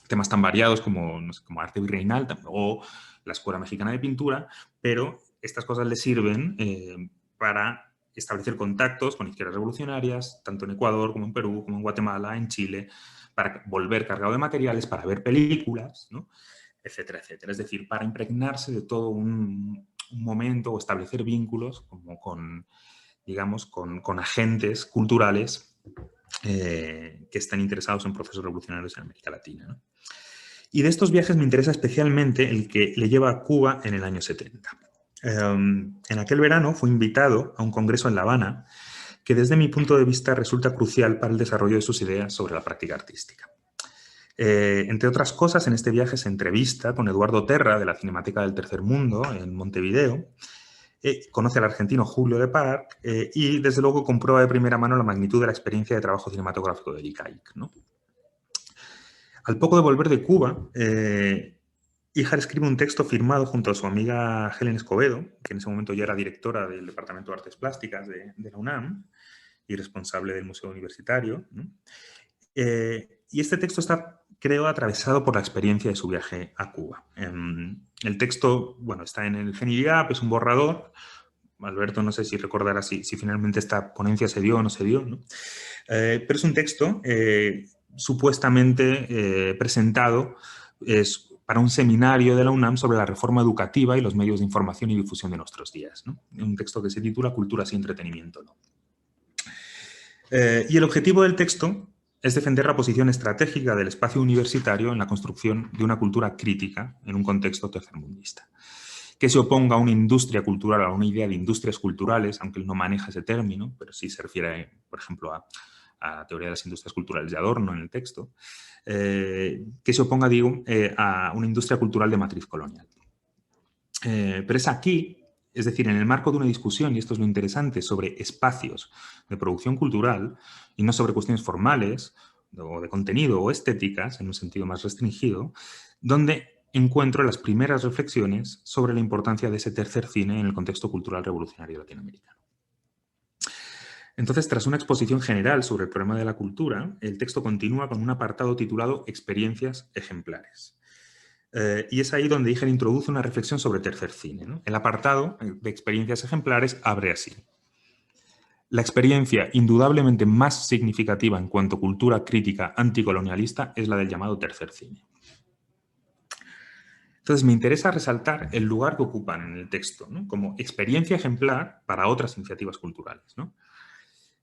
temas tan variados como, no sé, como arte virreinal o la Escuela Mexicana de Pintura, pero estas cosas le sirven para establecer contactos con izquierdas revolucionarias, tanto en Ecuador como en Perú, como en Guatemala, en Chile, para volver cargado de materiales, para ver películas, ¿no? Etcétera, etcétera. Es decir, para impregnarse de todo un momento o establecer vínculos como digamos, con agentes culturales que están interesados en procesos revolucionarios en América Latina, ¿no? Y de estos viajes me interesa especialmente el que le lleva a Cuba en el año 70. En aquel verano fue invitado a un congreso en La Habana que desde mi punto de vista resulta crucial para el desarrollo de sus ideas sobre la práctica artística. Entre otras cosas, en este viaje se entrevista con Eduardo Terra de la Cinemateca del Tercer Mundo en Montevideo, conoce al argentino Julio de Parc y desde luego comprueba de primera mano la magnitud de la experiencia de trabajo cinematográfico de Erich Eyck, ¿no? Al poco de volver de Cuba, Híjar escribe un texto firmado junto a su amiga Helen Escobedo, que en ese momento ya era directora del Departamento de Artes Plásticas de la UNAM y responsable del Museo Universitario, ¿no? Y este texto está, creo, atravesado por la experiencia de su viaje a Cuba. El texto, bueno, está en el CENIDIAP, es un borrador. Alberto, no sé si recordará si finalmente esta ponencia se dio o no se dio, ¿no? Pero es un texto supuestamente presentado para un seminario de la UNAM sobre la reforma educativa y los medios de información y difusión de nuestros días, ¿no? Un texto que se titula Culturas y entretenimiento, ¿no? Y el objetivo del texto es defender la posición estratégica del espacio universitario en la construcción de una cultura crítica en un contexto tercermundista, que se oponga a una industria cultural, a una idea de industrias culturales, aunque él no maneja ese término, pero sí se refiere, por ejemplo, a teoría de las industrias culturales de Adorno en el texto, que se oponga, digo, a una industria cultural de matriz colonial. Pero es aquí, es decir, en el marco de una discusión, y esto es lo interesante, sobre espacios de producción cultural y no sobre cuestiones formales o de contenido o estéticas, en un sentido más restringido, donde encuentro las primeras reflexiones sobre la importancia de ese tercer cine en el contexto cultural revolucionario latinoamericano. Entonces, tras una exposición general sobre el problema de la cultura, el texto continúa con un apartado titulado Experiencias ejemplares. Y es ahí donde Híjar introduce una reflexión sobre tercer cine, ¿no? El apartado de experiencias ejemplares abre así. La experiencia indudablemente más significativa en cuanto a cultura crítica anticolonialista es la del llamado tercer cine. Entonces me interesa resaltar el lugar que ocupan en el texto, ¿no? Como experiencia ejemplar para otras iniciativas culturales, ¿no?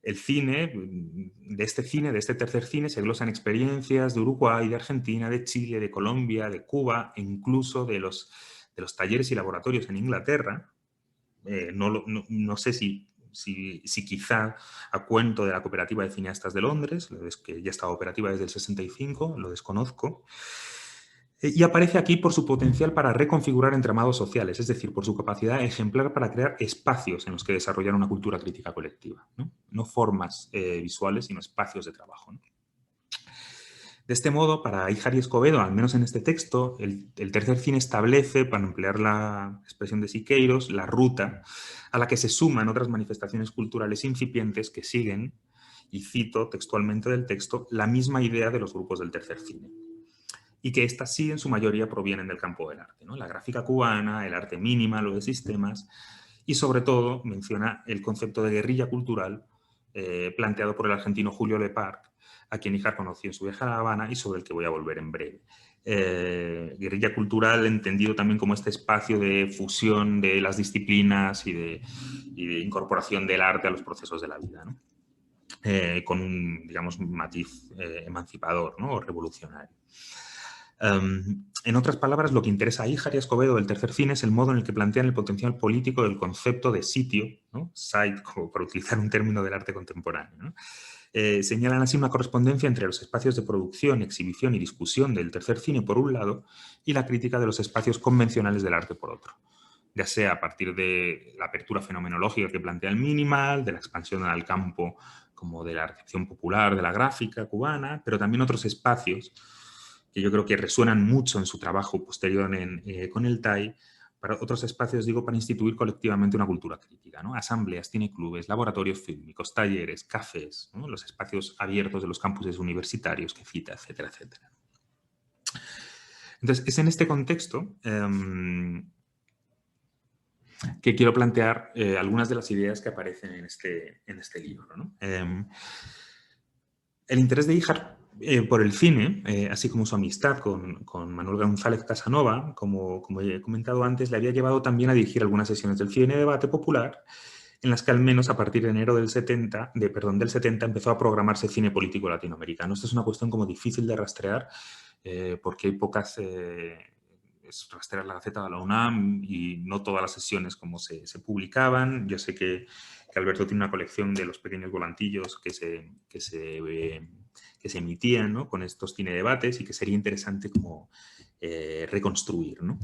El cine, de este tercer cine, se glosan experiencias de Uruguay, de Argentina, de Chile, de Colombia, de Cuba, e incluso de los talleres y laboratorios en Inglaterra. No sé si quizá a cuento de la Cooperativa de Cineastas de Londres, que ya estaba operativa desde el 65, lo desconozco. Y aparece aquí por su potencial para reconfigurar entramados sociales, es decir, por su capacidad ejemplar para crear espacios en los que desarrollar una cultura crítica colectiva. No formas visuales, sino espacios de trabajo, ¿no? De este modo, para Híjar y Escobedo, al menos en este texto, el tercer cine establece, para emplear la expresión de Siqueiros, la ruta a la que se suman otras manifestaciones culturales incipientes que siguen, y cito textualmente del texto, la misma idea de los grupos del tercer cine. Y que estas sí en su mayoría provienen del campo del arte, ¿no? La gráfica cubana, el arte minimal o de sistemas, y sobre todo menciona el concepto de guerrilla cultural planteado por el argentino Julio Lepar, a quien Híjar conoció en su viaje a La Habana y sobre el que voy a volver en breve. Guerrilla cultural entendido también como este espacio de fusión de las disciplinas y de incorporación del arte a los procesos de la vida, ¿no? Con un, digamos, matiz emancipador, ¿no? O revolucionario. En otras palabras, lo que interesa a Híjar y a Escobedo del tercer cine es el modo en el que plantean el potencial político del concepto de sitio, ¿no? Site, como para utilizar un término del arte contemporáneo, ¿no? Señalan así una correspondencia entre los espacios de producción, exhibición y discusión del tercer cine por un lado y la crítica de los espacios convencionales del arte por otro, ya sea a partir de la apertura fenomenológica que plantea el minimal, de la expansión al campo como de la recepción popular de la gráfica cubana, pero también otros espacios que yo creo que resuenan mucho en su trabajo posterior con el TAI, para otros espacios, digo, para instituir colectivamente una cultura crítica, ¿no? Asambleas, cineclubes, laboratorios fílmicos, talleres, cafés, ¿no? Los espacios abiertos de los campuses universitarios que cita, etcétera, etcétera. Entonces, es en este contexto que quiero plantear algunas de las ideas que aparecen en este libro, ¿no? El interés de Híjar por el cine, así como su amistad con Manuel González Casanova, como he comentado antes, le había llevado también a dirigir algunas sesiones del Cine Debate Popular, en las que al menos a partir de enero del 70 empezó a programarse cine político latinoamericano. Esto es una cuestión como difícil de rastrear, porque hay pocas... es rastrear la Gaceta de la UNAM y no todas las sesiones como se publicaban. Yo sé que Alberto tiene una colección de los pequeños volantillos que se emitían, ¿no? Con estos cinedebates y que sería interesante como reconstruir, ¿no?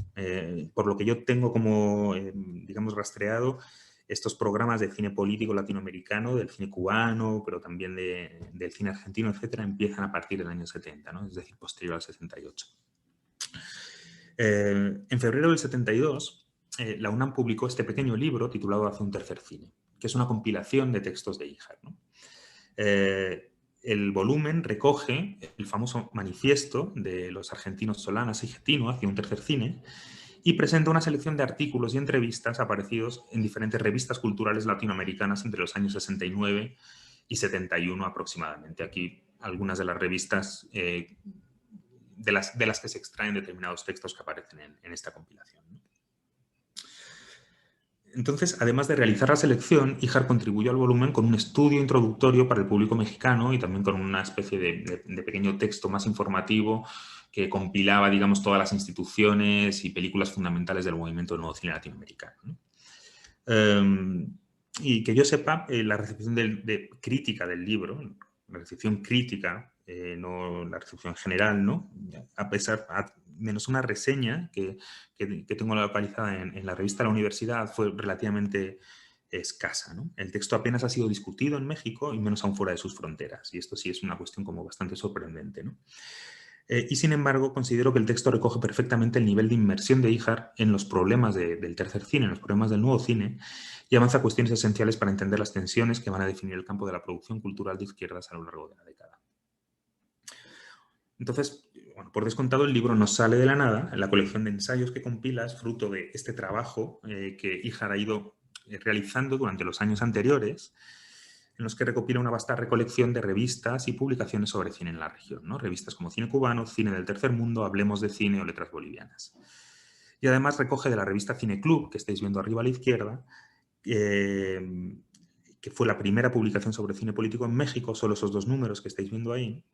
Por lo que yo tengo como, digamos, rastreado, estos programas de cine político latinoamericano, del cine cubano, pero también del cine argentino, etcétera, empiezan a partir del año 70, ¿no? Es decir, posterior al 68. En febrero del 72, la UNAM publicó este pequeño libro titulado Hacia un tercer cine, que es una compilación de textos de Híjar, ¿no? El volumen recoge el famoso manifiesto de los argentinos Solanas y Getino hacia un tercer cine y presenta una selección de artículos y entrevistas aparecidos en diferentes revistas culturales latinoamericanas entre los años 69 y 71 aproximadamente. Aquí algunas de las revistas de las que se extraen determinados textos que aparecen en esta compilación. Entonces, además de realizar la selección, Híjar contribuyó al volumen con un estudio introductorio para el público mexicano y también con una especie de pequeño texto más informativo que compilaba, digamos, todas las instituciones y películas fundamentales del movimiento del nuevo cine latinoamericano, ¿no? Y que yo sepa, la recepción crítica del libro, la recepción crítica, no la recepción general, ¿no? A pesar, menos una reseña que tengo localizada en la revista de la universidad, fue relativamente escasa, ¿no? El texto apenas ha sido discutido en México y menos aún fuera de sus fronteras. Y esto sí es una cuestión como bastante sorprendente, ¿no? Y sin embargo, considero que el texto recoge perfectamente el nivel de inmersión de Híjar en los problemas del tercer cine, en los problemas del nuevo cine, y avanza cuestiones esenciales para entender las tensiones que van a definir el campo de la producción cultural de izquierdas a lo largo de la década. Entonces, bueno, por descontado, el libro no sale de la nada. La colección de ensayos que compila es fruto de este trabajo que Híjar ha ido realizando durante los años anteriores, en los que recopila una vasta recolección de revistas y publicaciones sobre cine en la región, ¿no? Revistas como Cine Cubano, Cine del Tercer Mundo, Hablemos de Cine o Letras Bolivianas. Y además recoge de la revista Cine Club, que estáis viendo arriba a la izquierda, que fue la primera publicación sobre cine político en México, solo esos dos números que estáis viendo ahí,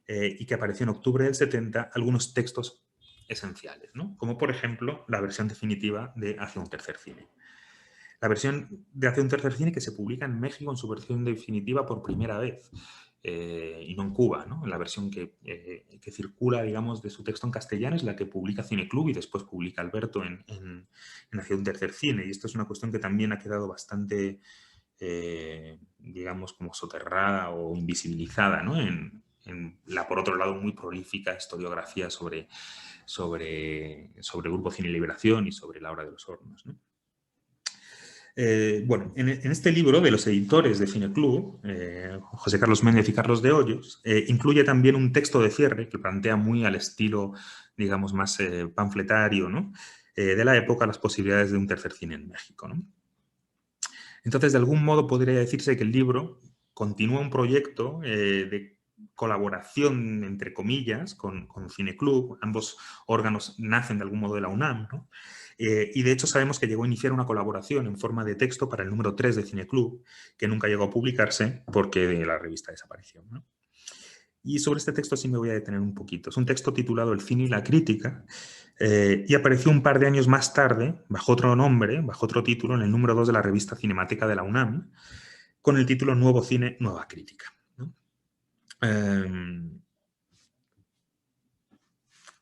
y que apareció en octubre del 70, algunos textos esenciales, ¿no? Como por ejemplo la versión definitiva de Hacia un tercer cine. La versión de Hacia un tercer cine que se publica en México en su versión definitiva por primera vez, y no en Cuba, ¿no? La versión que circula, digamos, de su texto en castellano es la que publica Cine Club y después publica Alberto en Hacia un tercer cine. Y esto es una cuestión que también ha quedado bastante, digamos, como soterrada o invisibilizada, ¿no? En la, por otro lado, muy prolífica historiografía sobre el Grupo Cine y Liberación y sobre la Hora de los Hornos, ¿no? Bueno, en este libro de los editores de Cine Club, José Carlos Méndez y Carlos de Hoyos, incluye también un texto de cierre que plantea muy al estilo, digamos, más panfletario, ¿no? De la época, las posibilidades de un tercer cine en México, ¿no? Entonces, de algún modo podría decirse que el libro continúa un proyecto de colaboración, entre comillas, con Cine Club. Ambos órganos nacen de algún modo de la UNAM, ¿no? Y de hecho sabemos que llegó a iniciar una colaboración en forma de texto para el número 3 de Cine Club, que nunca llegó a publicarse porque la revista desapareció, ¿no? Y sobre este texto sí me voy a detener un poquito. Es un texto titulado El cine y la crítica, y apareció un par de años más tarde, bajo otro nombre, bajo otro título, en el número 2 de la revista Cinemateca de la UNAM, con el título Nuevo cine, nueva crítica, ¿no?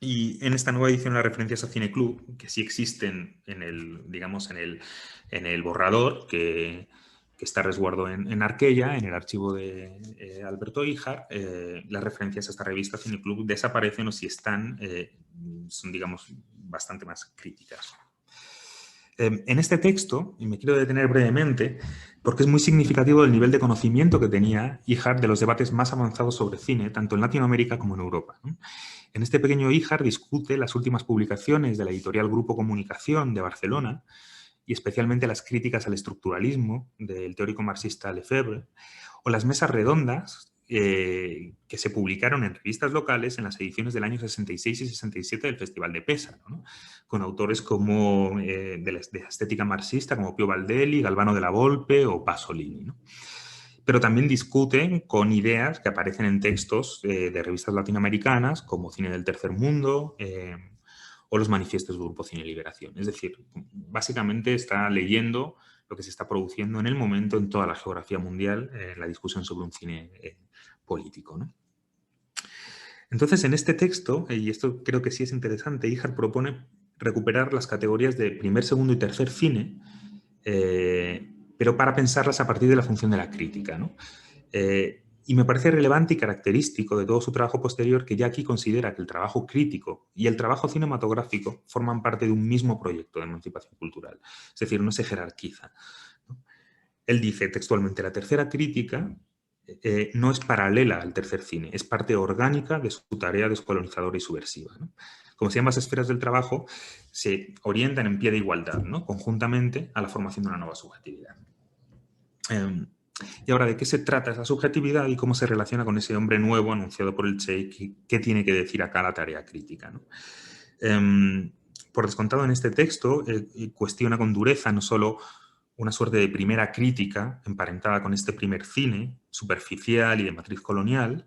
Y en esta nueva edición las referencias a Cine Club, que sí existen en el, digamos, en el borrador que está a resguardo en Arquella, en el archivo de Alberto Híjar, las referencias a esta revista Cine Club desaparecen o si están, son, digamos, bastante más críticas. En este texto, y me quiero detener brevemente, porque es muy significativo del nivel de conocimiento que tenía Híjar de los debates más avanzados sobre cine, tanto en Latinoamérica como en Europa, ¿no? En este pequeño Híjar discute las últimas publicaciones de la editorial Grupo Comunicación de Barcelona y especialmente las críticas al estructuralismo del teórico marxista Lefebvre o las mesas redondas que se publicaron en revistas locales en las ediciones del año 66 y 67 del Festival de Pésaro, ¿no? Con autores como de la estética marxista como Pío Baldelli, Galvano de la Volpe o Pasolini, ¿no? Pero también discuten con ideas que aparecen en textos de revistas latinoamericanas como Cine del Tercer Mundo o los manifiestos del Grupo Cine y Liberación. Es decir, básicamente está leyendo lo que se está produciendo en el momento en toda la geografía mundial, la discusión sobre un cine político, ¿no? Entonces, en este texto, y esto creo que sí es interesante, Híjar propone recuperar las categorías de primer, segundo y tercer cine pero para pensarlas a partir de la función de la crítica, ¿no? Y me parece relevante y característico de todo su trabajo posterior que ya aquí considera que el trabajo crítico y el trabajo cinematográfico forman parte de un mismo proyecto de emancipación cultural. Es decir, no se jerarquiza, ¿no? Él dice textualmente, la tercera crítica no es paralela al tercer cine, es parte orgánica de su tarea descolonizadora y subversiva, ¿no? Como si ambas esferas del trabajo se orientan en pie de igualdad, ¿no? Conjuntamente a la formación de una nueva subjetividad. Y ahora, ¿de qué se trata esa subjetividad y cómo se relaciona con ese hombre nuevo anunciado por el Che? ¿Qué tiene que decir acá la tarea crítica, ¿no? Por descontado, en este texto cuestiona con dureza no solo una suerte de primera crítica emparentada con este primer cine, superficial y de matriz colonial,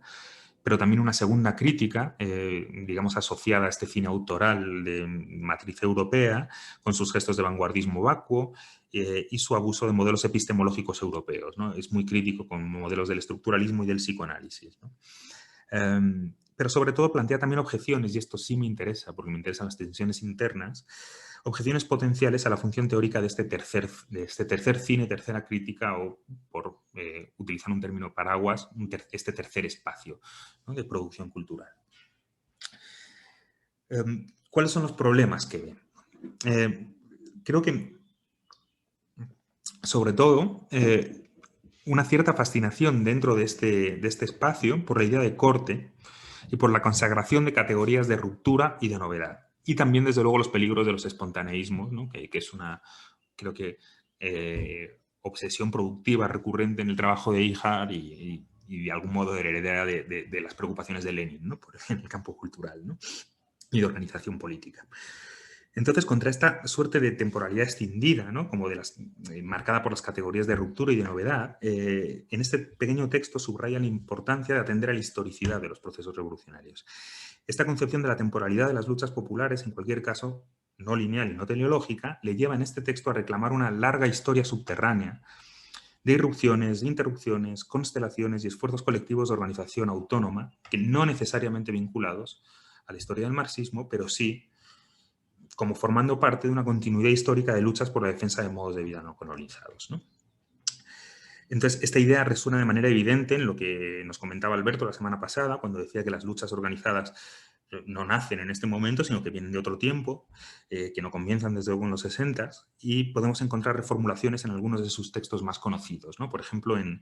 pero también una segunda crítica, digamos, asociada a este cine autoral de matriz europea, con sus gestos de vanguardismo vacuo y su abuso de modelos epistemológicos europeos, ¿no? Es muy crítico con modelos del estructuralismo y del psicoanálisis, ¿no? Pero sobre todo plantea también objeciones, y esto sí me interesa, porque me interesan las tensiones internas, objeciones potenciales a la función teórica de este tercer cine, tercera crítica, o por utilizar un término paraguas, este tercer espacio, ¿no?, de producción cultural. ¿Cuáles son los problemas que ven? Creo que, sobre todo, una cierta fascinación dentro de este espacio por la idea de corte y por la consagración de categorías de ruptura y de novedad. Y también, desde luego, los peligros de los espontaneísmos, ¿no?, que es una, creo que, obsesión productiva recurrente en el trabajo de Ihar y de algún modo heredera de las preocupaciones de Lenin, ¿no?, en el campo cultural, ¿no?, y de organización política. Entonces, contra esta suerte de temporalidad escindida, ¿no?, como marcada por las categorías de ruptura y de novedad, en este pequeño texto subraya la importancia de atender a la historicidad de los procesos revolucionarios. Esta concepción de la temporalidad de las luchas populares, en cualquier caso, no lineal y no teleológica, le lleva en este texto a reclamar una larga historia subterránea de irrupciones, interrupciones, constelaciones y esfuerzos colectivos de organización autónoma, que no necesariamente vinculados a la historia del marxismo, pero sí como formando parte de una continuidad histórica de luchas por la defensa de modos de vida no colonizados, ¿no? Entonces, esta idea resuena de manera evidente en lo que nos comentaba Alberto la semana pasada, cuando decía que las luchas organizadas no nacen en este momento, sino que vienen de otro tiempo, que no comienzan desde luego en los 60, y podemos encontrar reformulaciones en algunos de sus textos más conocidos, ¿no? Por ejemplo, en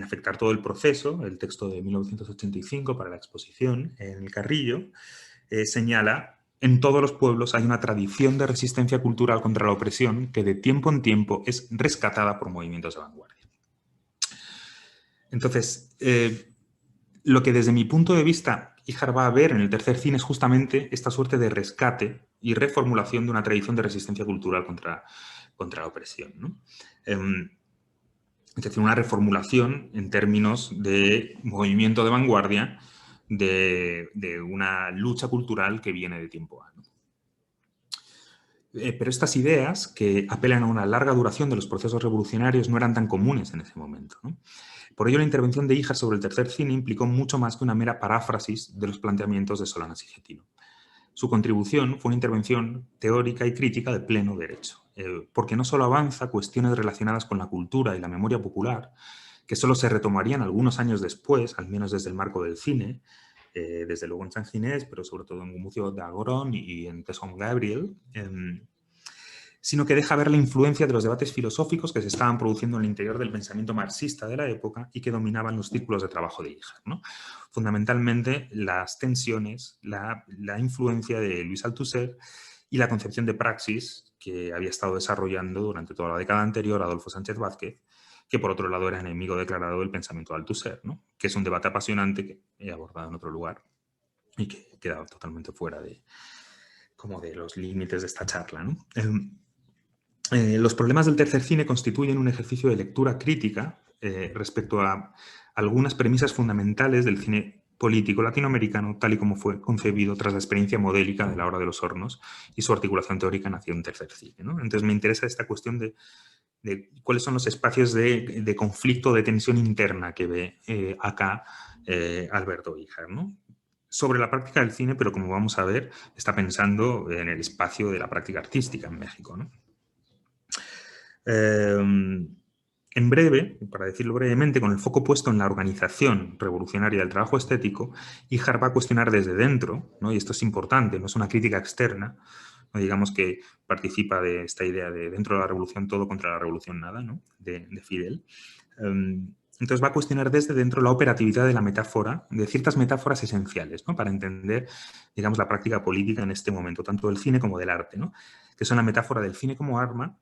Afectar todo el proceso, el texto de 1985 para la exposición en el Carrillo, señala: en todos los pueblos hay una tradición de resistencia cultural contra la opresión que de tiempo en tiempo es rescatada por movimientos de vanguardia. Entonces, lo que desde mi punto de vista Ihar va a ver en el tercer cine es justamente esta suerte de rescate y reformulación de una tradición de resistencia cultural contra la opresión, ¿no? Es decir, una reformulación en términos de movimiento de vanguardia de una lucha cultural que viene de tiempo A, ¿no? Pero estas ideas, que apelan a una larga duración de los procesos revolucionarios, no eran tan comunes en ese momento, ¿no? Por ello, la intervención de Ihar sobre el tercer cine implicó mucho más que una mera paráfrasis de los planteamientos de Solanas y Getino. Su contribución fue una intervención teórica y crítica de pleno derecho, porque no solo avanza cuestiones relacionadas con la cultura y la memoria popular, que solo se retomarían algunos años después, al menos desde el marco del cine, desde luego en San Ginés, pero sobre todo en Gumucio de Agorón y en Tesson Gabriel, sino que deja ver la influencia de los debates filosóficos que se estaban produciendo en el interior del pensamiento marxista de la época y que dominaban los círculos de trabajo de Ihar, ¿no? Fundamentalmente las tensiones, la influencia de Luis Althusser y la concepción de praxis que había estado desarrollando durante toda la década anterior Adolfo Sánchez Vázquez, que por otro lado era enemigo declarado del pensamiento de Althusser, ¿no?, que es un debate apasionante que he abordado en otro lugar y que queda totalmente fuera de los límites de esta charla, ¿no? Los problemas del tercer cine constituyen un ejercicio de lectura crítica respecto a algunas premisas fundamentales del cine político latinoamericano, tal y como fue concebido tras la experiencia modélica de La Hora de los Hornos y su articulación teórica nació en tercer cine, ¿no? Entonces me interesa esta cuestión de cuáles son los espacios de conflicto, de tensión interna que ve acá Alberto Ihar, ¿no? Sobre la práctica del cine, pero como vamos a ver, está pensando en el espacio de la práctica artística en México, ¿no? En breve, para decirlo brevemente, con el foco puesto en la organización revolucionaria del trabajo estético, Ihar va a cuestionar desde dentro, ¿no? Y esto es importante, no es una crítica externa, no digamos que participa de esta idea de dentro de la revolución todo contra la revolución nada, ¿no? de Fidel. Entonces va a cuestionar desde dentro la operatividad de la metáfora, de ciertas metáforas esenciales, ¿no? Para entender, digamos, la práctica política en este momento, tanto del cine como del arte, ¿no? Que son la metáfora del cine como arma,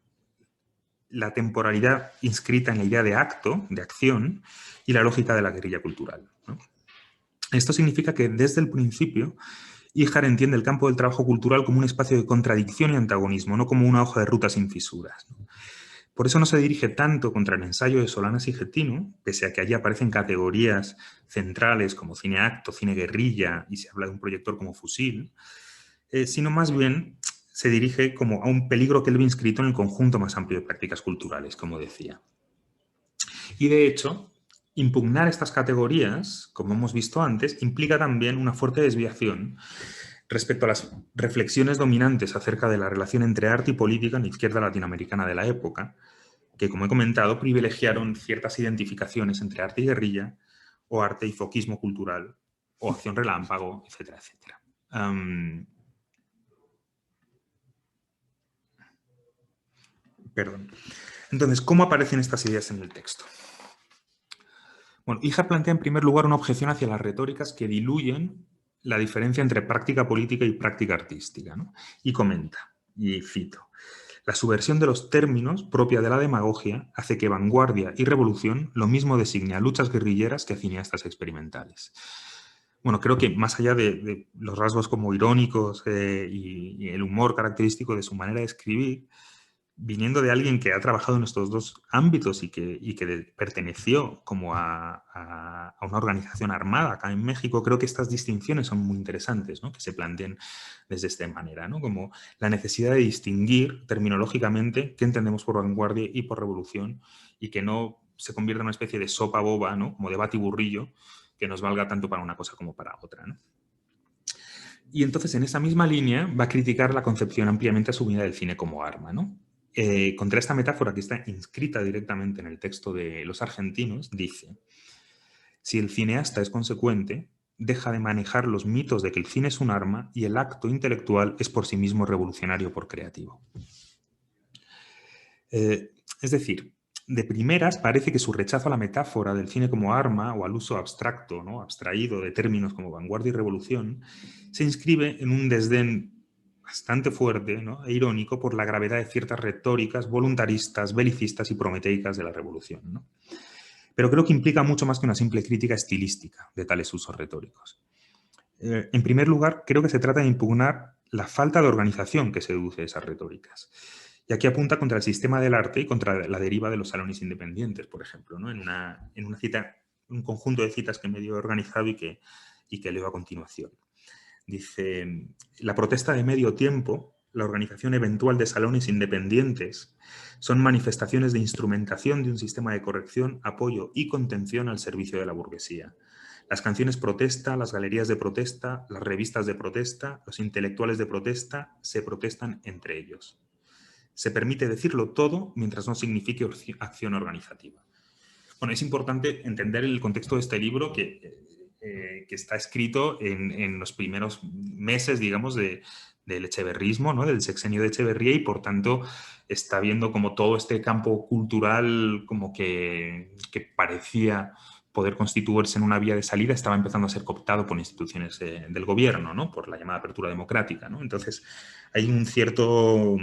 la temporalidad inscrita en la idea de acto, de acción, y la lógica de la guerrilla cultural, ¿no? Esto significa que desde el principio Ihar entiende el campo del trabajo cultural como un espacio de contradicción y antagonismo, no como una hoja de ruta sin fisuras, ¿no? Por eso no se dirige tanto contra el ensayo de Solanas y Getino, pese a que allí aparecen categorías centrales como cine acto, cine guerrilla, y se habla de un proyector como fusil, sino más bien se dirige como a un peligro que él ve inscrito en el conjunto más amplio de prácticas culturales, como decía. Y de hecho, impugnar estas categorías, como hemos visto antes, implica también una fuerte desviación respecto a las reflexiones dominantes acerca de la relación entre arte y política en la izquierda latinoamericana de la época, que, como he comentado, privilegiaron ciertas identificaciones entre arte y guerrilla, o arte y foquismo cultural, o acción relámpago, etcétera, etcétera. Perdón. Entonces, ¿cómo aparecen estas ideas en el texto? Bueno, Ihar plantea en primer lugar una objeción hacia las retóricas que diluyen la diferencia entre práctica política y práctica artística, ¿no? Y comenta, y cito, la subversión de los términos propia de la demagogia hace que vanguardia y revolución lo mismo designe a luchas guerrilleras que a cineastas experimentales. Bueno, creo que más allá de los rasgos como irónicos y el humor característico de su manera de escribir, viniendo de alguien que ha trabajado en estos dos ámbitos y que perteneció como a una organización armada acá en México, creo que estas distinciones son muy interesantes, ¿no? Que se planteen desde esta manera, ¿no? Como la necesidad de distinguir terminológicamente qué entendemos por vanguardia y por revolución, y que no se convierta en una especie de sopa boba, ¿no? Como de batiburrillo, que nos valga tanto para una cosa como para otra, ¿no? Y entonces, en esa misma línea, va a criticar la concepción ampliamente asumida del cine como arma, ¿no? Contra esta metáfora que está inscrita directamente en el texto de Los Argentinos, dice: si el cineasta es consecuente, deja de manejar los mitos de que el cine es un arma y el acto intelectual es por sí mismo revolucionario por creativo. Es decir, de primeras parece que su rechazo a la metáfora del cine como arma o al uso abstracto, ¿no? Abstraído de términos como vanguardia y revolución, se inscribe en un desdén bastante fuerte, ¿no? E irónico por la gravedad de ciertas retóricas voluntaristas, belicistas y prometeicas de la revolución, ¿no? Pero creo que implica mucho más que una simple crítica estilística de tales usos retóricos. En primer lugar, creo que se trata de impugnar la falta de organización que seduce esas retóricas. Y aquí apunta contra el sistema del arte y contra la deriva de los salones independientes, por ejemplo, ¿no? en una cita, un conjunto de citas que medio he organizado y que leo a continuación. Dice: la protesta de medio tiempo, la organización eventual de salones independientes, son manifestaciones de instrumentación de un sistema de corrección, apoyo y contención al servicio de la burguesía. Las canciones protesta, las galerías de protesta, las revistas de protesta, los intelectuales de protesta se protestan entre ellos. Se permite decirlo todo mientras no signifique acción organizativa. Bueno, es importante entender el contexto de este libro que está escrito en los primeros meses, digamos, del echeverrismo, ¿no? Del sexenio de Echeverría, y por tanto está viendo como todo este campo cultural como que parecía poder constituirse en una vía de salida, estaba empezando a ser cooptado por instituciones del gobierno, ¿no? Por la llamada apertura democrática, ¿no? Entonces hay un cierto,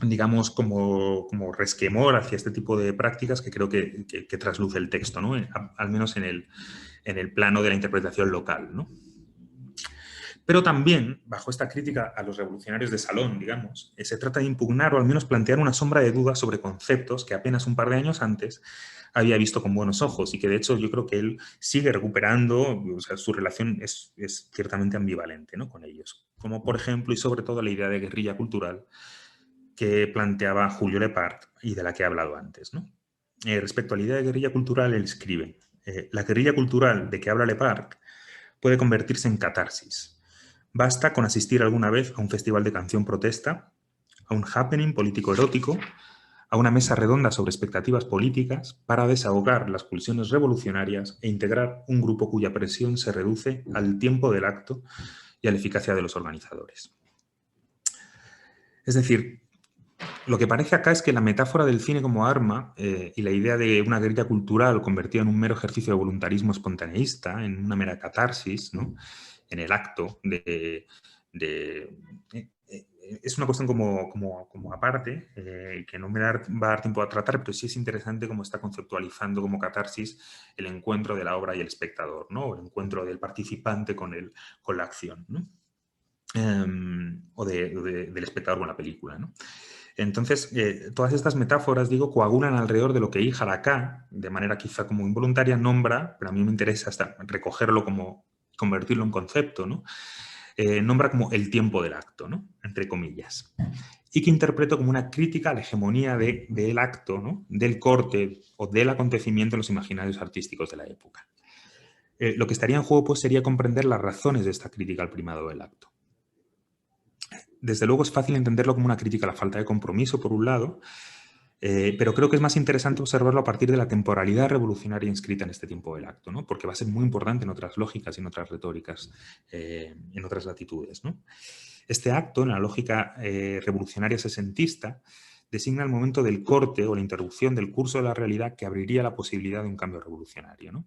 digamos, como resquemor hacia este tipo de prácticas que creo que trasluce el texto, ¿no? Al menos en el plano de la interpretación local, ¿no? Pero también, bajo esta crítica a los revolucionarios de salón, digamos, se trata de impugnar o al menos plantear una sombra de dudas sobre conceptos que apenas un par de años antes había visto con buenos ojos, y que de hecho yo creo que él sigue recuperando, o sea, su relación es ciertamente ambivalente, ¿no? Con ellos. Como por ejemplo y sobre todo la idea de guerrilla cultural que planteaba Julio Lepard y de la que he hablado antes, ¿no? Respecto a la idea de guerrilla cultural, él escribe: la guerrilla cultural de que habla Lepard puede convertirse en catarsis. Basta con asistir alguna vez a un festival de canción protesta, a un happening político erótico, a una mesa redonda sobre expectativas políticas para desahogar las pulsiones revolucionarias e integrar un grupo cuya presión se reduce al tiempo del acto y a la eficacia de los organizadores. Es decir, lo que parece acá es que la metáfora del cine como arma y la idea de una guerrilla cultural convertida en un mero ejercicio de voluntarismo espontaneísta, en una mera catarsis, ¿no? En el acto es una cuestión como aparte, que no me va a dar tiempo a tratar, pero sí es interesante cómo está conceptualizando como catarsis el encuentro de la obra y el espectador, ¿no? O el encuentro del participante con la acción, ¿no? O del espectador con la película, ¿no? Entonces, todas estas metáforas, digo, coagulan alrededor de lo que Ihar acá, de manera quizá como involuntaria, nombra, pero a mí me interesa hasta recogerlo como, convertirlo en concepto, ¿no? Nombra como el tiempo del acto, ¿no? Entre comillas. Y que interpreto como una crítica a la hegemonía del acto, ¿no? Del corte o del acontecimiento en los imaginarios artísticos de la época. Lo que estaría en juego, pues, sería comprender las razones de esta crítica al primado del acto. Desde luego es fácil entenderlo como una crítica a la falta de compromiso, por un lado, pero creo que es más interesante observarlo a partir de la temporalidad revolucionaria inscrita en este tiempo del acto, ¿no? Porque va a ser muy importante en otras lógicas y en otras retóricas, en otras latitudes, ¿no? Este acto, en la lógica revolucionaria sesentista, designa el momento del corte o la interrupción del curso de la realidad que abriría la posibilidad de un cambio revolucionario, ¿no?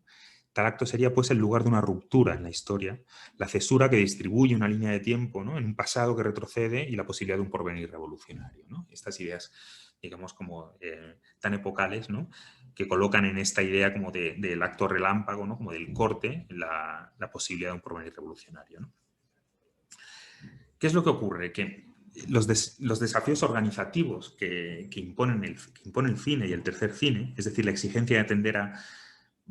Tal acto sería, pues, el lugar de una ruptura en la historia, la cesura que distribuye una línea de tiempo, ¿no? En un pasado que retrocede y la posibilidad de un porvenir revolucionario, ¿no? Estas ideas, digamos, como tan epocales, ¿no? Que colocan en esta idea como del acto relámpago, ¿no? Como del corte, la posibilidad de un porvenir revolucionario, ¿no? ¿Qué es lo que ocurre? Que los desafíos organizativos que impone el cine y el tercer cine, es decir, la exigencia de atender a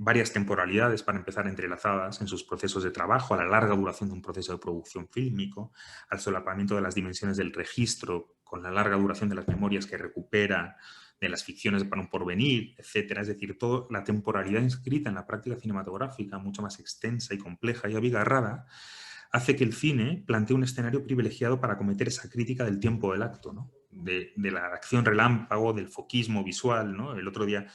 varias temporalidades, para empezar, entrelazadas en sus procesos de trabajo, a la larga duración de un proceso de producción fílmico, al solapamiento de las dimensiones del registro con la larga duración de las memorias que recupera, de las ficciones para un porvenir, etcétera. Es decir, toda la temporalidad inscrita en la práctica cinematográfica, mucho más extensa y compleja y abigarrada, hace que el cine plantee un escenario privilegiado para acometer esa crítica del tiempo del acto, ¿no? De la acción relámpago, del foquismo visual, ¿no? El otro día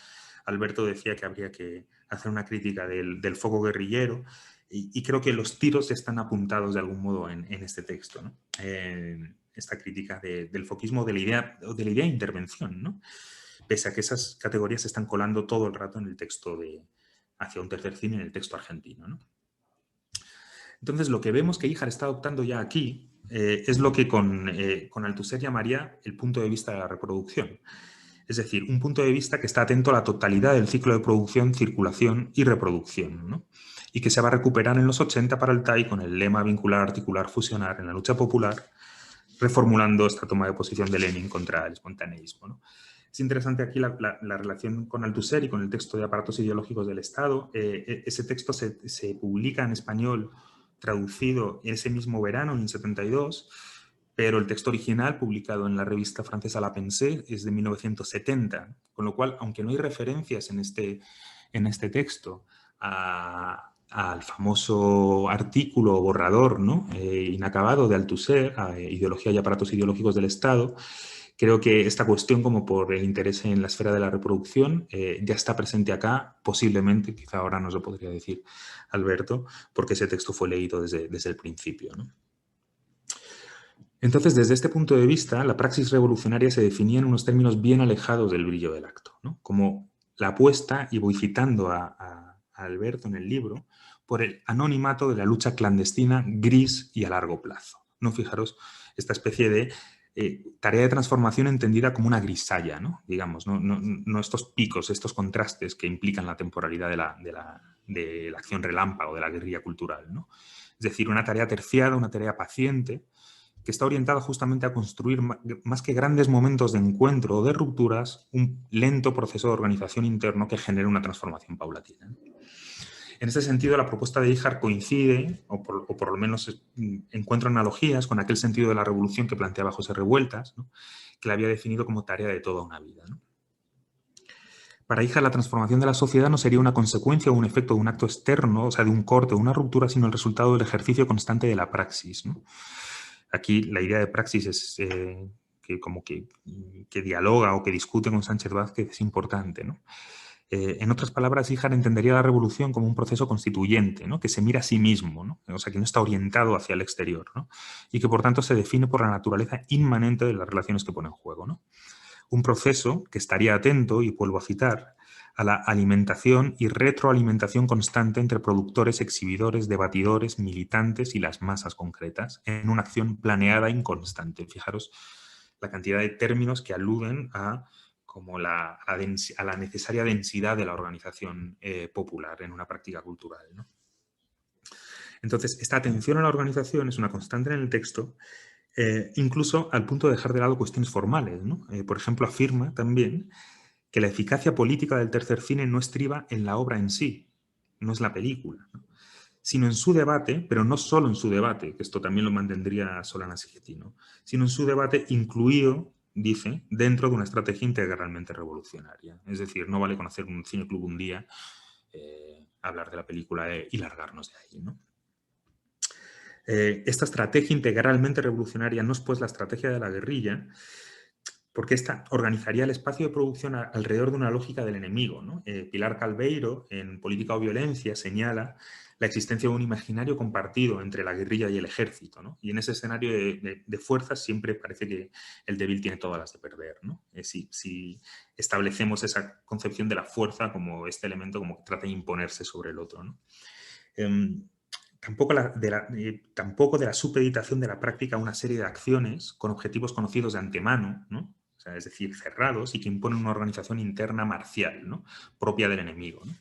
Alberto decía que habría que hacer una crítica del foco guerrillero y creo que los tiros están apuntados de algún modo en este texto, ¿no? Esta crítica del foquismo, de la idea de intervención, ¿no? Pese a que esas categorías se están colando todo el rato en el texto hacia un tercer cine, en el texto argentino, ¿no? Entonces, lo que vemos que Ihar está adoptando ya aquí es lo que con Althusser llamaría el punto de vista de la reproducción. Es decir, un punto de vista que está atento a la totalidad del ciclo de producción, circulación y reproducción, ¿no? Y que se va a recuperar en los 80 para Altay con el lema vincular, articular, fusionar en la lucha popular, reformulando esta toma de posición de Lenin contra el espontaneísmo, ¿no? Es interesante aquí la relación con Althusser y con el texto de Aparatos Ideológicos del Estado. Ese texto se publica en español, traducido ese mismo verano, en el 72, pero el texto original, publicado en la revista francesa La Pensée, es de 1970, con lo cual, aunque no hay referencias en este texto al famoso artículo borrador, ¿no? Inacabado de Althusser, Ideología y aparatos ideológicos del Estado, creo que esta cuestión, como por el interés en la esfera de la reproducción, ya está presente acá, posiblemente, quizá ahora nos lo podría decir Alberto, porque ese texto fue leído desde el principio, ¿no? Entonces, desde este punto de vista, la praxis revolucionaria se definía en unos términos bien alejados del brillo del acto, ¿no? Como la apuesta, y voy citando a Alberto en el libro, por el anonimato de la lucha clandestina gris y a largo plazo, ¿no? Fijaros, esta especie de tarea de transformación entendida como una grisalla, ¿no? Digamos, no estos picos, estos contrastes que implican la temporalidad de la acción relámpago, de la guerrilla cultural, ¿no? Es decir, una tarea terciada, una tarea paciente, que está orientada justamente a construir, más que grandes momentos de encuentro o de rupturas, un lento proceso de organización interno que genere una transformación paulatina. En este sentido, la propuesta de Ihar coincide, o por lo menos encuentra analogías con aquel sentido de la revolución que planteaba José Revueltas, ¿no? Que la había definido como tarea de toda una vida, ¿no? Para Ihar, la transformación de la sociedad no sería una consecuencia o un efecto de un acto externo, o sea, de un corte o una ruptura, sino el resultado del ejercicio constante de la praxis, ¿no? Aquí la idea de praxis que dialoga o que discute con Sánchez Vázquez es importante, ¿no? En otras palabras, Híjar entendería la revolución como un proceso constituyente, ¿no? Que se mira a sí mismo, ¿no? O sea, que no está orientado hacia el exterior, ¿no? Y que por tanto se define por la naturaleza inmanente de las relaciones que pone en juego, ¿no? Un proceso que estaría atento, y vuelvo a citar, a la alimentación y retroalimentación constante entre productores, exhibidores, debatidores, militantes y las masas concretas, en una acción planeada e inconstante. Fijaros la cantidad de términos que aluden a la necesaria densidad de la organización popular en una práctica cultural, ¿no? Entonces, esta atención a la organización es una constante en el texto, incluso al punto de dejar de lado cuestiones formales, ¿no? Por ejemplo, afirma también que la eficacia política del tercer cine no estriba en la obra en sí, no es la película, ¿no? Sino en su debate, pero no solo en su debate, que esto también lo mantendría Solana Schettino, sino en su debate incluido, dice, dentro de una estrategia integralmente revolucionaria. Es decir, no vale con hacer un cineclub un día, hablar de la película y largarnos de ahí, ¿no? Esta estrategia integralmente revolucionaria no es pues la estrategia de la guerrilla, porque esta organizaría el espacio de producción alrededor de una lógica del enemigo, ¿no? Pilar Calveiro, en Política o Violencia, señala la existencia de un imaginario compartido entre la guerrilla y el ejército, ¿no? Y en ese escenario de fuerzas siempre parece que el débil tiene todas las de perder, ¿no? Si establecemos esa concepción de la fuerza como este elemento como que trata de imponerse sobre el otro, ¿no? Tampoco de la supeditación de la práctica a una serie de acciones con objetivos conocidos de antemano, ¿no? O sea, es decir, cerrados y que imponen una organización interna marcial, ¿no? Propia del enemigo, ¿no?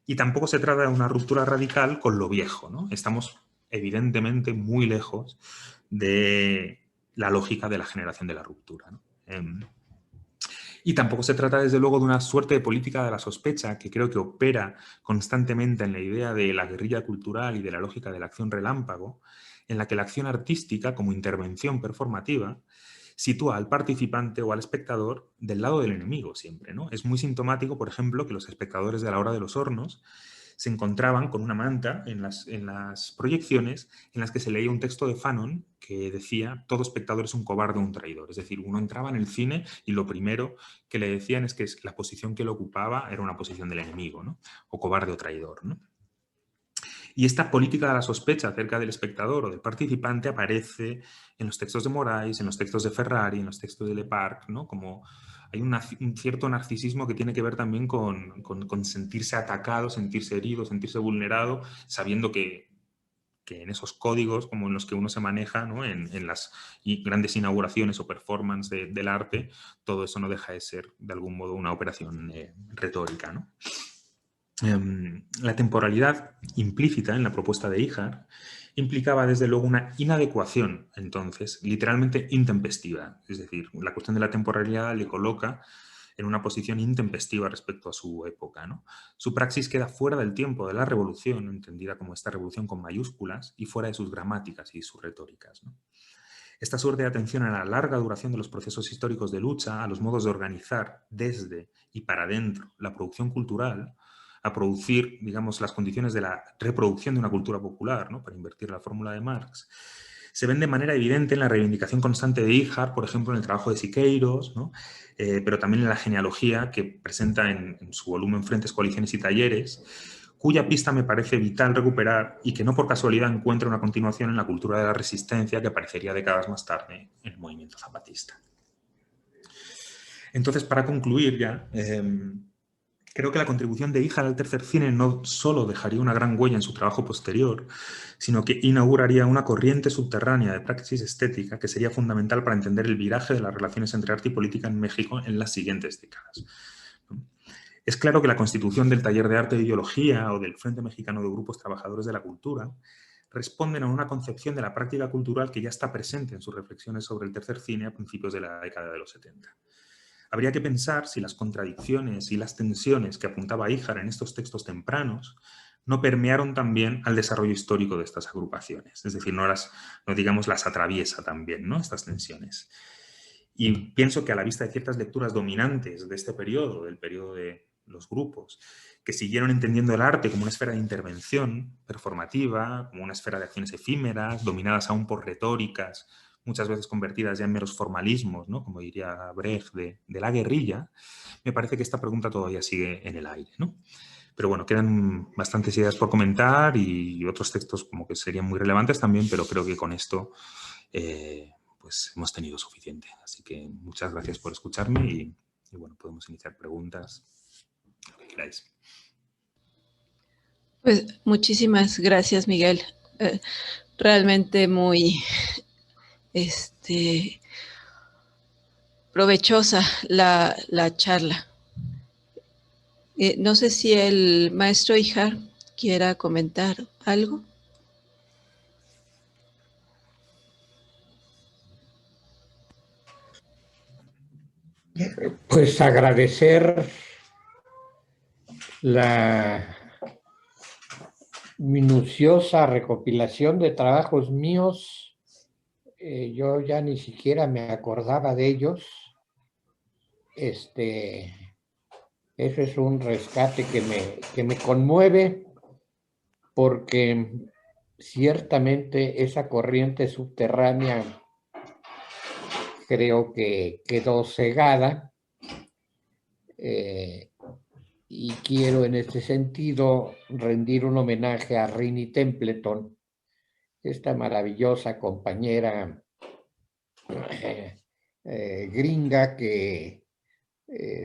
Y tampoco se trata de una ruptura radical con lo viejo, ¿no? Estamos evidentemente muy lejos de la lógica de la generación de la ruptura, ¿no? Y tampoco se trata, desde luego, de una suerte de política de la sospecha que creo que opera constantemente en la idea de la guerrilla cultural y de la lógica de la acción relámpago, en la que la acción artística, como intervención performativa, sitúa al participante o al espectador del lado del enemigo siempre, ¿no? Es muy sintomático, por ejemplo, que los espectadores de La Hora de los Hornos se encontraban con una manta en las proyecciones en las que se leía un texto de Fanon que decía: todo espectador es un cobarde o un traidor. Es decir, uno entraba en el cine y lo primero que le decían es que la posición que lo ocupaba era una posición del enemigo, ¿no? O cobarde o traidor, ¿no? Y esta política de la sospecha acerca del espectador o del participante aparece en los textos de Moraes, en los textos de Ferrari, en los textos de Leparc, ¿no? Como hay un cierto narcisismo que tiene que ver también con sentirse atacado, sentirse herido, sentirse vulnerado, sabiendo que en esos códigos como en los que uno se maneja, ¿no? en las grandes inauguraciones o performance del arte, todo eso no deja de ser, de algún modo, una operación retórica, ¿no? La temporalidad implícita en la propuesta de Híjar implicaba desde luego una inadecuación, entonces, literalmente intempestiva. Es decir, la cuestión de la temporalidad le coloca en una posición intempestiva respecto a su época, ¿no? Su praxis queda fuera del tiempo de la revolución, entendida como esta revolución con mayúsculas, y fuera de sus gramáticas y sus retóricas, ¿no? Esta suerte de atención a la larga duración de los procesos históricos de lucha, a los modos de organizar desde y para dentro la producción cultural, a producir, digamos, las condiciones de la reproducción de una cultura popular, ¿no? Para invertir la fórmula de Marx, se ven de manera evidente en la reivindicación constante de Híjar, por ejemplo, en el trabajo de Siqueiros, ¿no? Pero también en la genealogía que presenta en su volumen Frentes, Coaliciones y Talleres, cuya pista me parece vital recuperar y que no por casualidad encuentra una continuación en la cultura de la resistencia que aparecería décadas más tarde en el movimiento zapatista. Entonces, para concluir ya, creo que la contribución de Híjar al tercer cine no solo dejaría una gran huella en su trabajo posterior, sino que inauguraría una corriente subterránea de praxis estética que sería fundamental para entender el viraje de las relaciones entre arte y política en México en las siguientes décadas. Es claro que la constitución del Taller de Arte e Ideología o del Frente Mexicano de Grupos Trabajadores de la Cultura responden a una concepción de la práctica cultural que ya está presente en sus reflexiones sobre el tercer cine a principios de la década de los 70. Habría que pensar si las contradicciones y las tensiones que apuntaba Híjar en estos textos tempranos no permearon también al desarrollo histórico de estas agrupaciones. Es decir, no digamos las atraviesa también, ¿no? Estas tensiones. Y pienso que a la vista de ciertas lecturas dominantes de este periodo, del periodo de los grupos, que siguieron entendiendo el arte como una esfera de intervención performativa, como una esfera de acciones efímeras, dominadas aún por retóricas muchas veces convertidas ya en meros formalismos, ¿no? Como diría Brecht, de la guerrilla, me parece que esta pregunta todavía sigue en el aire, ¿no? Pero bueno, quedan bastantes ideas por comentar y otros textos como que serían muy relevantes también, pero creo que con esto pues hemos tenido suficiente. Así que muchas gracias por escucharme y bueno, podemos iniciar preguntas, lo que queráis. Pues muchísimas gracias, Miguel. Realmente muy provechosa la charla. No sé si el maestro Ijar quiera comentar algo. Pues agradecer la minuciosa recopilación de trabajos míos. Yo ya ni siquiera me acordaba de ellos. Ese es un rescate que me conmueve, porque ciertamente esa corriente subterránea creo que quedó cegada. Y quiero en este sentido rendir un homenaje a Rini Templeton, esta maravillosa compañera gringa que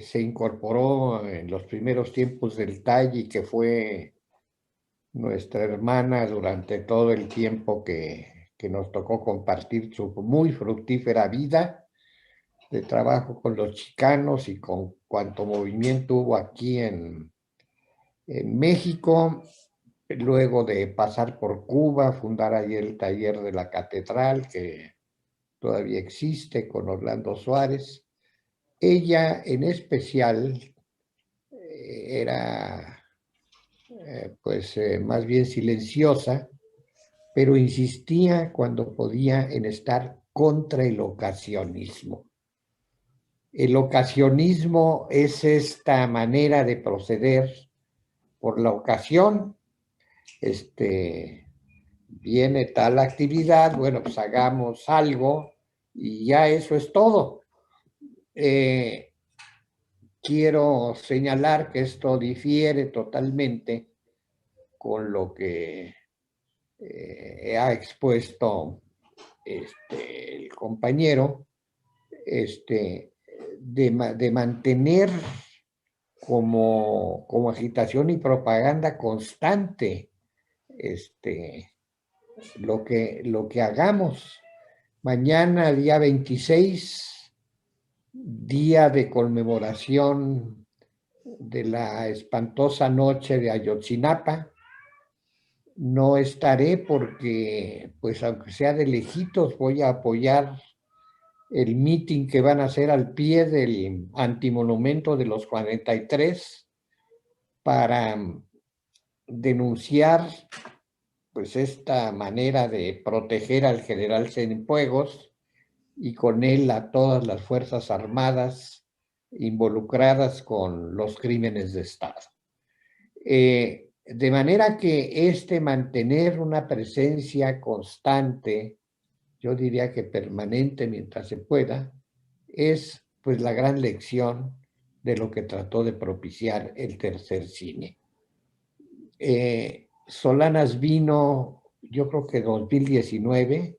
se incorporó en los primeros tiempos del TAI y que fue nuestra hermana durante todo el tiempo que nos tocó compartir su muy fructífera vida de trabajo con los chicanos y con cuanto movimiento hubo aquí en México, luego de pasar por Cuba, fundar ahí el taller de la catedral, que todavía existe, con Orlando Suárez. Ella en especial era más bien silenciosa, pero insistía cuando podía en estar contra el ocasionismo. El ocasionismo es esta manera de proceder por la ocasión. Viene tal actividad, bueno, pues hagamos algo y ya eso es todo. Quiero señalar que esto difiere totalmente con lo que ha expuesto el compañero, de mantener como agitación y propaganda constante lo que hagamos. Mañana, día 26, día de conmemoración de la espantosa noche de Ayotzinapa. No estaré porque, pues aunque sea de lejitos, voy a apoyar el meeting que van a hacer al pie del antimonumento de los 43 para denunciar pues esta manera de proteger al general Cienfuegos y con él a todas las fuerzas armadas involucradas con los crímenes de Estado. De manera que mantener una presencia constante, yo diría que permanente mientras se pueda, es pues la gran lección de lo que trató de propiciar el tercer cine. Solanas vino, yo creo que 2019,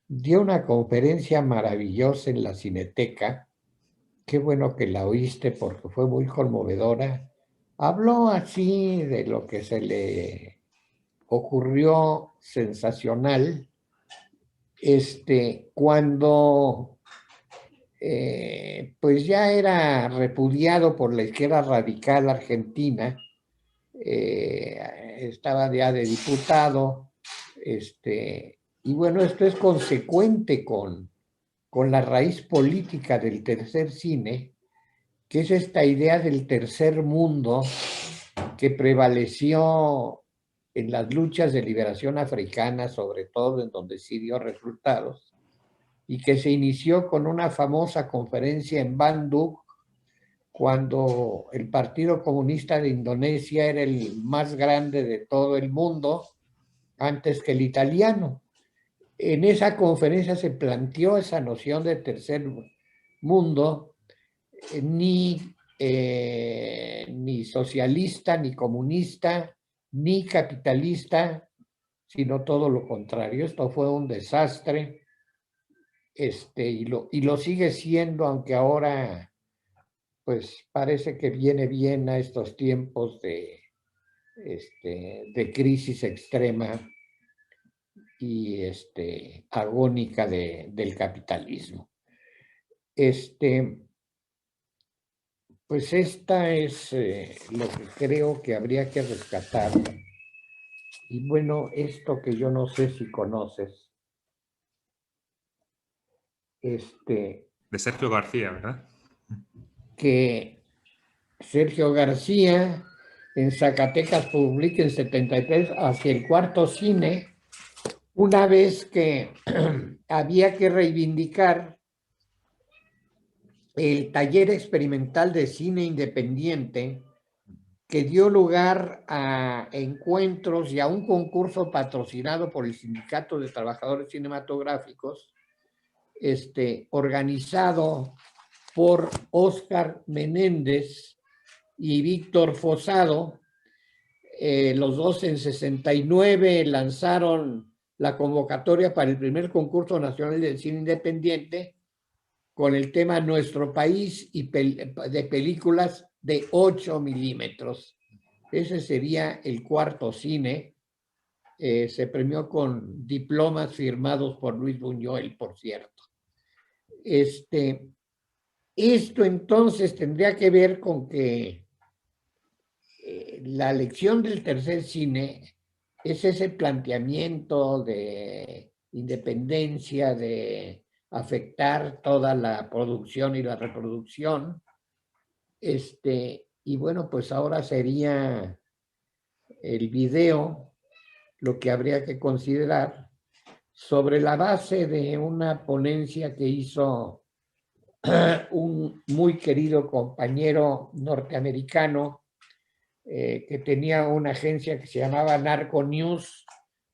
dio una conferencia maravillosa en la Cineteca. Qué bueno que la oíste porque fue muy conmovedora. Habló así de lo que se le ocurrió sensacional cuando pues ya era repudiado por la izquierda radical argentina, estaba ya de diputado, y bueno, esto es consecuente con la raíz política del tercer cine, que es esta idea del tercer mundo que prevaleció en las luchas de liberación africana, sobre todo en donde sí dio resultados, y que se inició con una famosa conferencia en Bandung, cuando el Partido Comunista de Indonesia era el más grande de todo el mundo, antes que el italiano. en esa conferencia se planteó esa noción de tercer mundo, ni socialista, ni comunista, ni capitalista, sino todo lo contrario. Esto fue un desastre, y lo sigue siendo, aunque ahora pues parece que viene bien a estos tiempos de crisis extrema y agónica del capitalismo. Pues esta es lo que creo que habría que rescatar. Y bueno, esto que yo no sé si conoces. De Sergio García, ¿verdad? Que Sergio García en Zacatecas publica en 73 hacia el cuarto cine, una vez que había que reivindicar el taller experimental de cine independiente que dio lugar a encuentros y a un concurso patrocinado por el Sindicato de Trabajadores Cinematográficos, organizado por Óscar Menéndez y Víctor Fosado. Los dos en 69 lanzaron la convocatoria para el primer concurso nacional de cine independiente con el tema Nuestro País y de películas de 8 milímetros. Ese sería el cuarto cine. Se premió con diplomas firmados por Luis Buñuel, por cierto. Esto entonces tendría que ver con que la lección del tercer cine es ese planteamiento de independencia, de afectar toda la producción y la reproducción. Y bueno, pues ahora sería el video lo que habría que considerar sobre la base de una ponencia que hizo un muy querido compañero norteamericano que tenía una agencia que se llamaba Narco News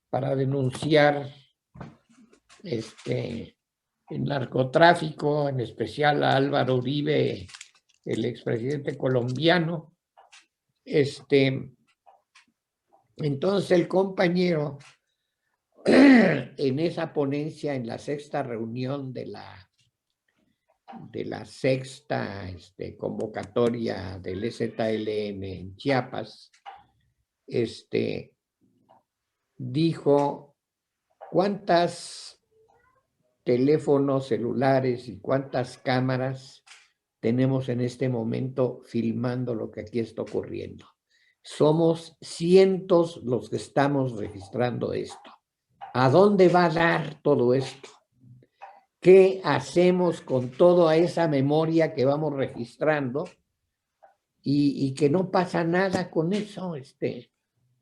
para denunciar el narcotráfico, en especial a Álvaro Uribe, el expresidente colombiano. Entonces el compañero en esa ponencia, en la sexta reunión de la sexta convocatoria del EZLN en Chiapas, dijo cuántas teléfonos celulares y cuántas cámaras tenemos en este momento filmando lo que aquí está ocurriendo. Somos cientos los que estamos registrando esto. ¿A dónde va a dar todo esto? ¿Qué hacemos con toda esa memoria que vamos registrando y que no pasa nada con eso?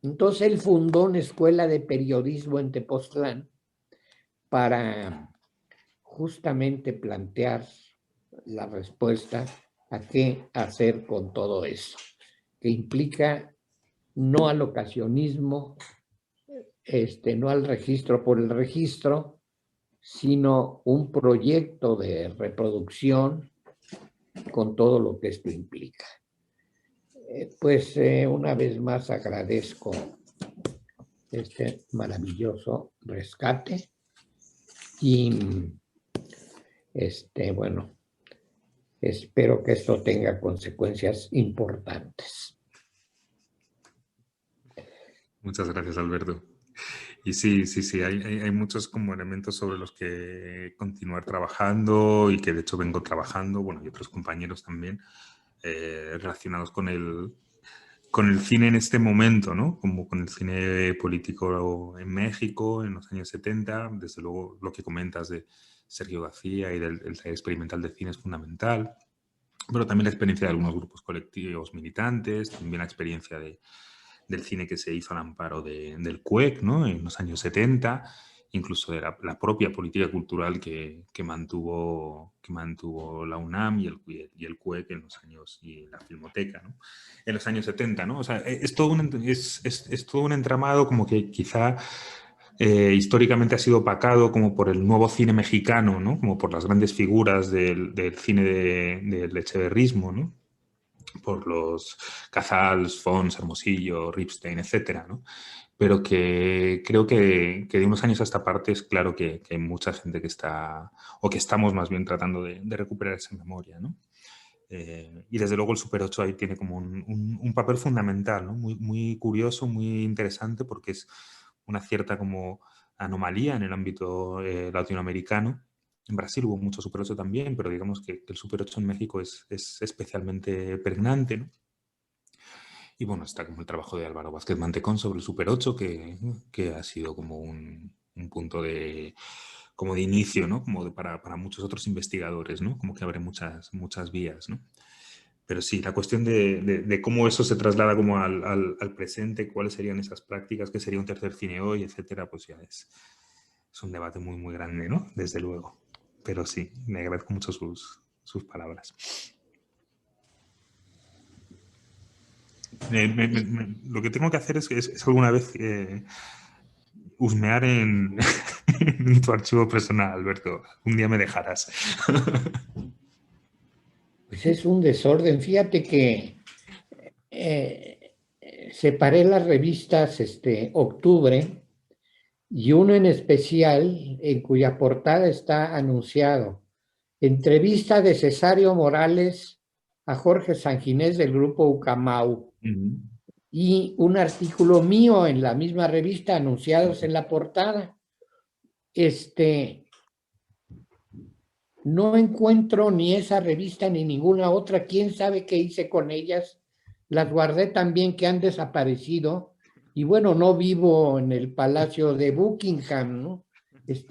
Entonces él fundó una escuela de periodismo en Tepoztlán para justamente plantear la respuesta a qué hacer con todo eso, que implica no al ocasionismo, no al registro por el registro, sino un proyecto de reproducción con todo lo que esto implica. Pues una vez más agradezco este maravilloso rescate y bueno, espero que esto tenga consecuencias importantes. Muchas gracias, Alberto. Y sí, hay muchos como elementos sobre los que continuar trabajando y que de hecho vengo trabajando, bueno, y otros compañeros también, relacionados con el cine en este momento, ¿no? Como con el cine político en México en los años 70, desde luego lo que comentas de Sergio García y del taller experimental de cine es fundamental, pero también la experiencia de algunos grupos colectivos militantes, también la experiencia del cine que se hizo al amparo del CUEC, ¿no? En los años 70, incluso de la propia política cultural que mantuvo la UNAM y el CUEC en los años, y la Filmoteca, ¿no? En los años 70, ¿no? O sea, es todo un entramado como que quizá históricamente ha sido opacado como por el nuevo cine mexicano, ¿no? Como por las grandes figuras del cine del echeverrismo, ¿no? Por los Casals, Fons, Hermosillo, Ripstein, etcétera, ¿no? Pero que creo que de unos años a esta parte es claro que hay mucha gente que está, o que estamos más bien tratando de recuperar esa memoria, ¿no? Y desde luego el Super 8 ahí tiene como un papel fundamental, ¿no? Muy curioso, muy interesante, porque es una cierta como anomalía en el ámbito latinoamericano. En Brasil hubo mucho Super 8 también, pero digamos que el Super 8 en México es especialmente pregnante, ¿no? Y bueno, está como el trabajo de Álvaro Vázquez Mantecón sobre el Super 8, que ha sido como un punto como de inicio, ¿no? Como para muchos otros investigadores, ¿no? Como que abre muchas vías, ¿no? Pero sí, la cuestión de cómo eso se traslada como al presente, cuáles serían esas prácticas, qué sería un tercer cine hoy, etcétera, pues ya es un debate muy grande, ¿no? Desde luego. Pero sí, le agradezco mucho sus palabras. Lo que tengo que hacer es alguna vez husmear en, en tu archivo personal, Alberto. Un día me dejarás. Pues es un desorden. Fíjate que separé las revistas Octubre y uno en especial en cuya portada está anunciado: entrevista de Cesario Morales a Jorge Sanginés del grupo Ucamau, y un artículo mío en la misma revista anunciados en la portada. No encuentro ni esa revista ni ninguna otra. ¿Quién sabe qué hice con ellas? Las guardé también, que han desaparecido. Y bueno, no vivo en el Palacio de Buckingham, ¿no?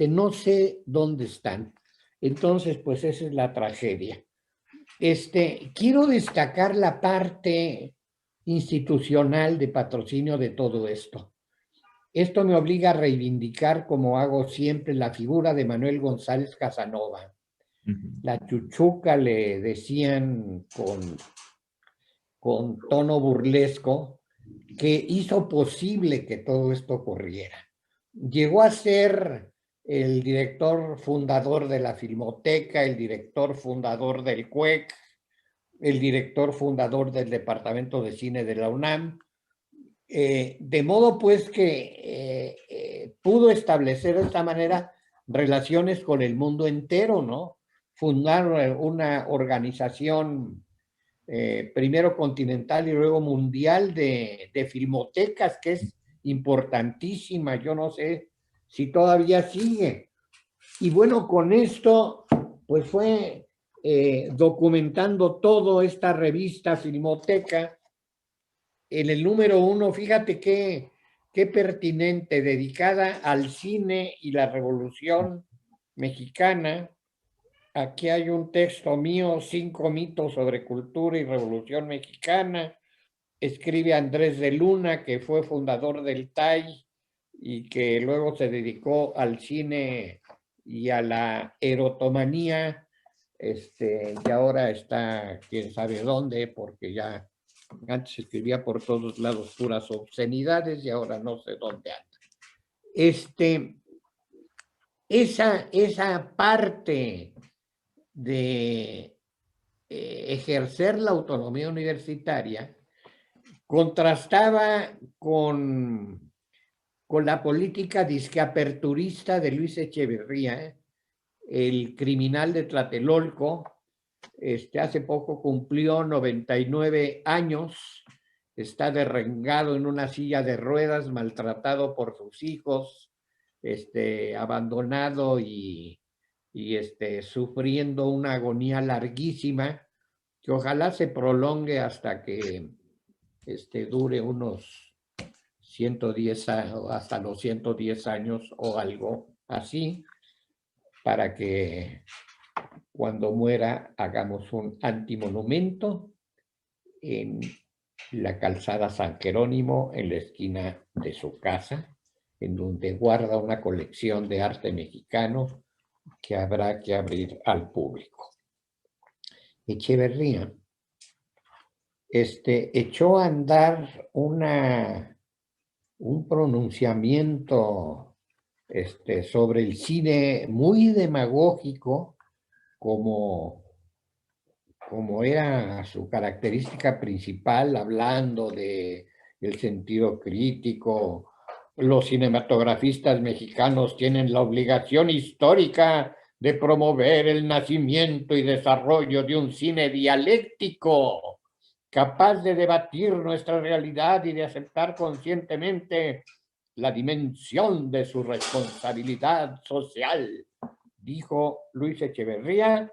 No sé dónde están. Entonces, pues esa es la tragedia. Quiero destacar la parte institucional de patrocinio de todo esto. Esto me obliga a reivindicar, como hago siempre, la figura de Manuel González Casanova. La chuchuca, le decían con tono burlesco, que hizo posible que todo esto ocurriera. Llegó a ser el director fundador de la Filmoteca, el director fundador del CUEC, el director fundador del Departamento de Cine de la UNAM, de modo pues que pudo establecer de esta manera relaciones con el mundo entero, ¿no? Fundar una organización primero continental y luego mundial de filmotecas, que es importantísima. Yo no sé si todavía sigue. Y bueno, con esto pues fue documentando todo esta revista Filmoteca. En el número 1, fíjate qué pertinente, dedicada al cine y la Revolución Mexicana. Aquí hay un texto mío: 5 mitos sobre cultura y Revolución Mexicana. Escribe Andrés de Luna, que fue fundador del TAI y que luego se dedicó al cine y a la erotomanía, y ahora está quién sabe dónde, porque ya antes escribía por todos lados puras obscenidades y ahora no sé dónde anda. Esa parte de ejercer la autonomía universitaria contrastaba con la política disqueaperturista de Luis Echeverría, el criminal de Tlatelolco. Hace poco cumplió 99 años, está derrengado en una silla de ruedas, maltratado por sus hijos, abandonado y sufriendo una agonía larguísima, que ojalá se prolongue hasta que dure unos 110 años, hasta los 110 años o algo así, para que cuando muera hagamos un antimonumento en la calzada San Jerónimo, en la esquina de su casa, en donde guarda una colección de arte mexicano que habrá que abrir al público. Echeverría echó a andar un pronunciamiento sobre el cine muy demagógico, como era su característica principal, hablando de el sentido crítico. Los cinematografistas mexicanos tienen la obligación histórica de promover el nacimiento y desarrollo de un cine dialéctico, capaz de debatir nuestra realidad y de aceptar conscientemente la dimensión de su responsabilidad social, dijo Luis Echeverría,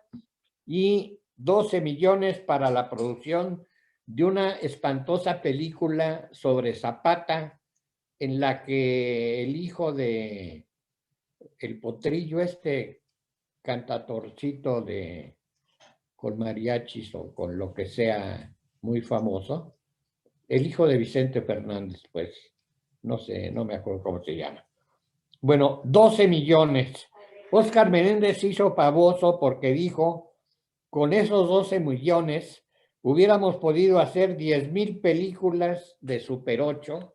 y 12 millones para la producción de una espantosa película sobre Zapata, en la que el hijo de el potrillo, cantatorcito con mariachis o con lo que sea muy famoso, el hijo de Vicente Fernández, pues, no sé, no me acuerdo cómo se llama. Bueno, 12 millones. Óscar Menéndez hizo pavoso porque dijo, con esos 12 millones hubiéramos podido hacer 10,000 películas de Super 8,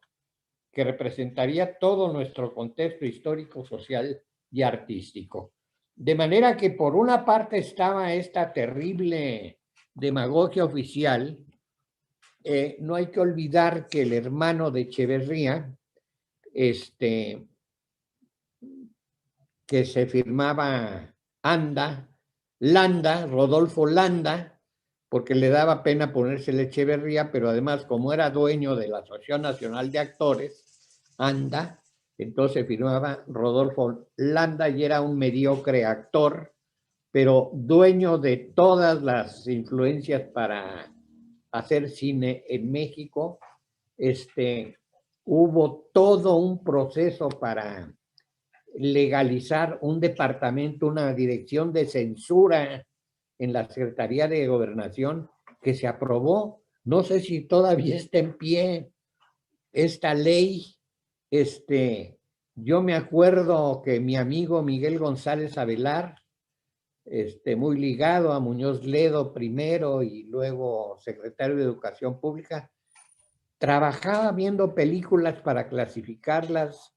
que representaría todo nuestro contexto histórico, social y artístico. De manera que por una parte estaba esta terrible demagogia oficial. No hay que olvidar que el hermano de Echeverría, que se firmaba Landa, Rodolfo Landa, porque le daba pena ponerse el Echeverría, pero además como era dueño de la Asociación Nacional de Actores, ANDA, entonces firmaba Rodolfo Landa y era un mediocre actor, pero dueño de todas las influencias para hacer cine en México. Hubo todo un proceso para legalizar un departamento, una dirección de censura en la Secretaría de Gobernación que se aprobó. No sé si todavía está en pie esta ley. Yo me acuerdo que mi amigo Miguel González Avelar, muy ligado a Muñoz Ledo primero y luego secretario de Educación Pública, trabajaba viendo películas para clasificarlas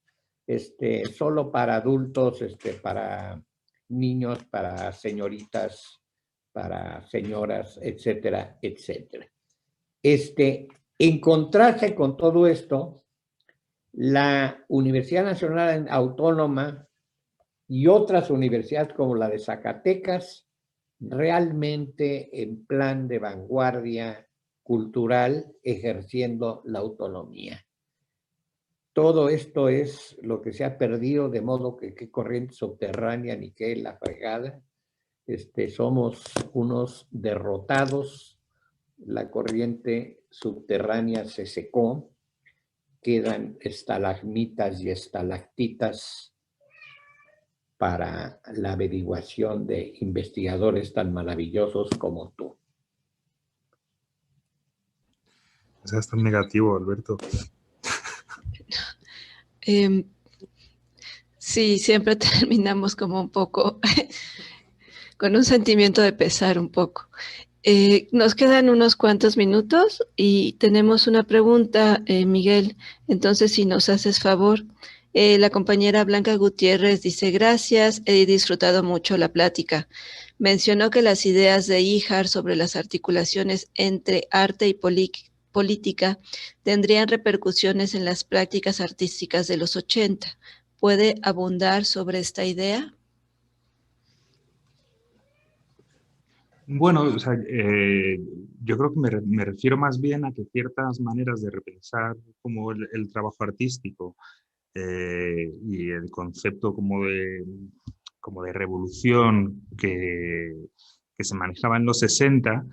solo para adultos, para niños, para señoritas, para señoras, etcétera, etcétera. En contraste con todo esto, la Universidad Nacional Autónoma y otras universidades como la de Zacatecas, realmente en plan de vanguardia cultural, ejerciendo la autonomía. Todo esto es lo que se ha perdido, de modo que qué corriente subterránea ni qué la fregada. Somos unos derrotados, la corriente subterránea se secó, quedan estalagmitas y estalactitas para la averiguación de investigadores tan maravillosos como tú. O sea, es tan negativo, Alberto. Sí, siempre terminamos como un poco con un sentimiento de pesar un poco. Nos quedan unos cuantos minutos y tenemos una pregunta, Miguel. Entonces, si nos haces favor, la compañera Blanca Gutiérrez dice, gracias, he disfrutado mucho la plática. Mencionó que las ideas de Híjar sobre las articulaciones entre arte y política tendrían repercusiones en las prácticas artísticas de los 80. ¿Puede abundar sobre esta idea? Bueno, o sea, yo creo que me refiero más bien a que ciertas maneras de repensar como el trabajo artístico y el concepto como de revolución que se manejaba en los 60,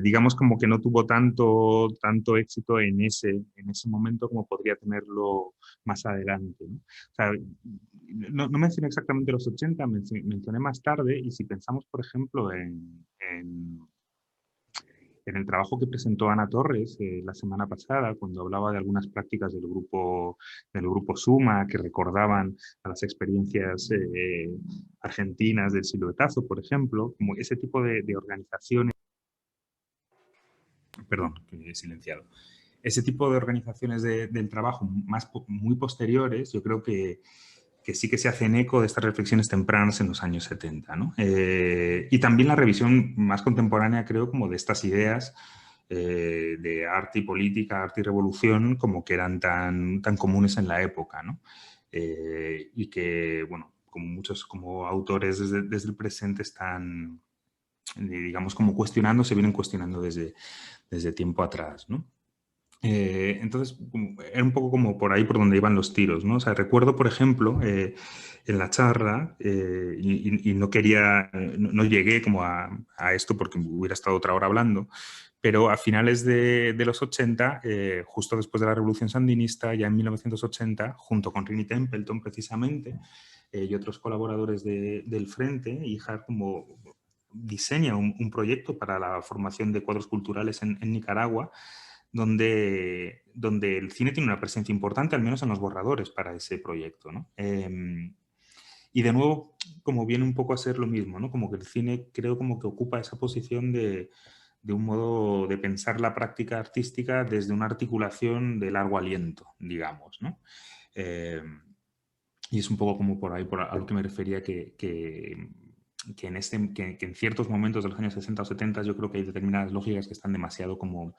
digamos como que no tuvo tanto éxito en ese momento como podría tenerlo más adelante, ¿no? O sea, no mencioné exactamente los 80, mencioné más tarde, y si pensamos, por ejemplo, en el trabajo que presentó Ana Torres la semana pasada, cuando hablaba de algunas prácticas del grupo Suma, que recordaban a las experiencias argentinas del siluetazo, por ejemplo, como ese tipo de organizaciones. Perdón, que he silenciado. ese tipo de organizaciones del trabajo muy posteriores, yo creo que sí que se hacen eco de estas reflexiones tempranas en los años 70, ¿no? Y también la revisión más contemporánea, creo, como de estas ideas de arte y política, arte y revolución, como que eran tan comunes en la época, ¿no? Y que, bueno, como muchos como autores desde el presente están, digamos, como se vienen cuestionando desde tiempo atrás, ¿no? Entonces, era un poco como por ahí por donde iban los tiros, ¿no? O sea, recuerdo, por ejemplo, en la charla, y no quería, no llegué como a esto porque hubiera estado otra hora hablando, pero a finales de los 80, justo después de la Revolución Sandinista, ya en 1980, junto con Rini Templeton precisamente, y otros colaboradores del Frente, IJAR como diseña un proyecto para la formación de cuadros culturales en Nicaragua, donde el cine tiene una presencia importante, al menos en los borradores para ese proyecto, ¿no? Y de nuevo, como viene un poco a ser lo mismo, ¿no? Como que el cine creo como que ocupa esa posición de un modo de pensar la práctica artística desde una articulación de largo aliento, digamos, ¿no? Y es un poco como por ahí a lo que me refería que en ciertos momentos de los años 60 o 70 yo creo que hay determinadas lógicas que están demasiado como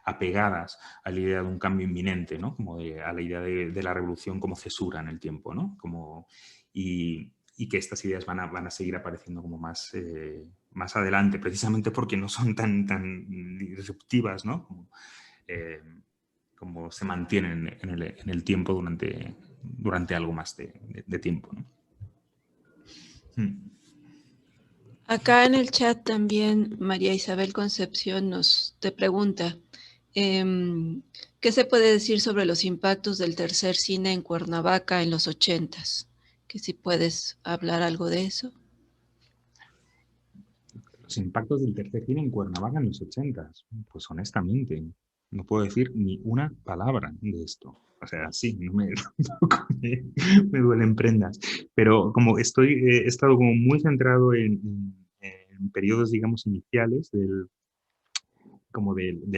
apegadas a la idea de un cambio inminente, ¿no? Como a la idea de la revolución como cesura en el tiempo, ¿no? Y que estas ideas van a seguir apareciendo como más adelante, precisamente porque no son tan disruptivas, ¿no? Como se mantienen en el tiempo durante algo más de tiempo, ¿no? Acá en el chat también María Isabel Concepción te pregunta, ¿qué se puede decir sobre los impactos del tercer cine en Cuernavaca en los 80s? Que si puedes hablar algo de eso. Los impactos del tercer cine en Cuernavaca en los 80s, pues honestamente, no puedo decir ni una palabra de esto. O sea, sí, me duelen prendas. Pero como he estado como muy centrado en periodos, digamos, iniciales del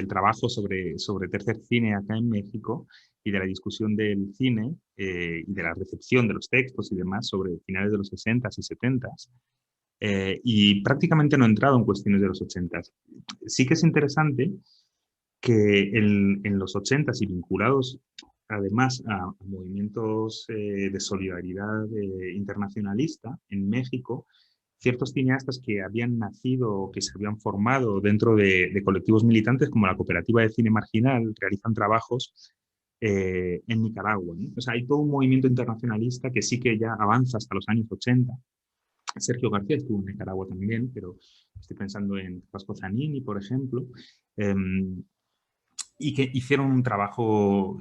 trabajo sobre tercer cine acá en México y de la discusión del cine y de la recepción de los textos y demás sobre finales de los 60s y 70s. Y prácticamente no he entrado en cuestiones de los 80s. Sí que es interesante que en los 80s y vinculados además a movimientos de solidaridad internacionalista en México, ciertos cineastas que habían nacido o que se habían formado dentro de colectivos militantes como la Cooperativa de Cine Marginal realizan trabajos en Nicaragua, ¿no? O sea, hay todo un movimiento internacionalista que sí que ya avanza hasta los años 80. Sergio García estuvo en Nicaragua también, pero estoy pensando en Vasco Zanini, por ejemplo, y que hicieron un trabajo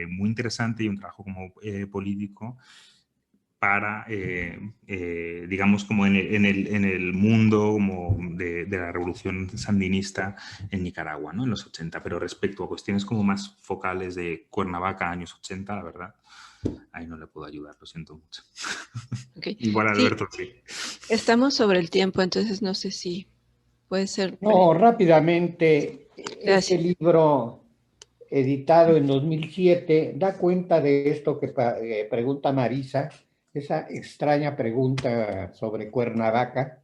muy interesante y un trabajo como político para, digamos, como en el mundo como de la revolución sandinista en Nicaragua, ¿no? En los 80. Pero respecto a cuestiones como más focales de Cuernavaca, años 80, la verdad, ahí no le puedo ayudar, lo siento mucho. Okay. Igual Alberto, sí. Estamos sobre el tiempo, entonces no sé si puede ser... No, rápidamente, Gracias. este libro editado en 2007 da cuenta de esto que pregunta Marisa, esa extraña pregunta sobre Cuernavaca,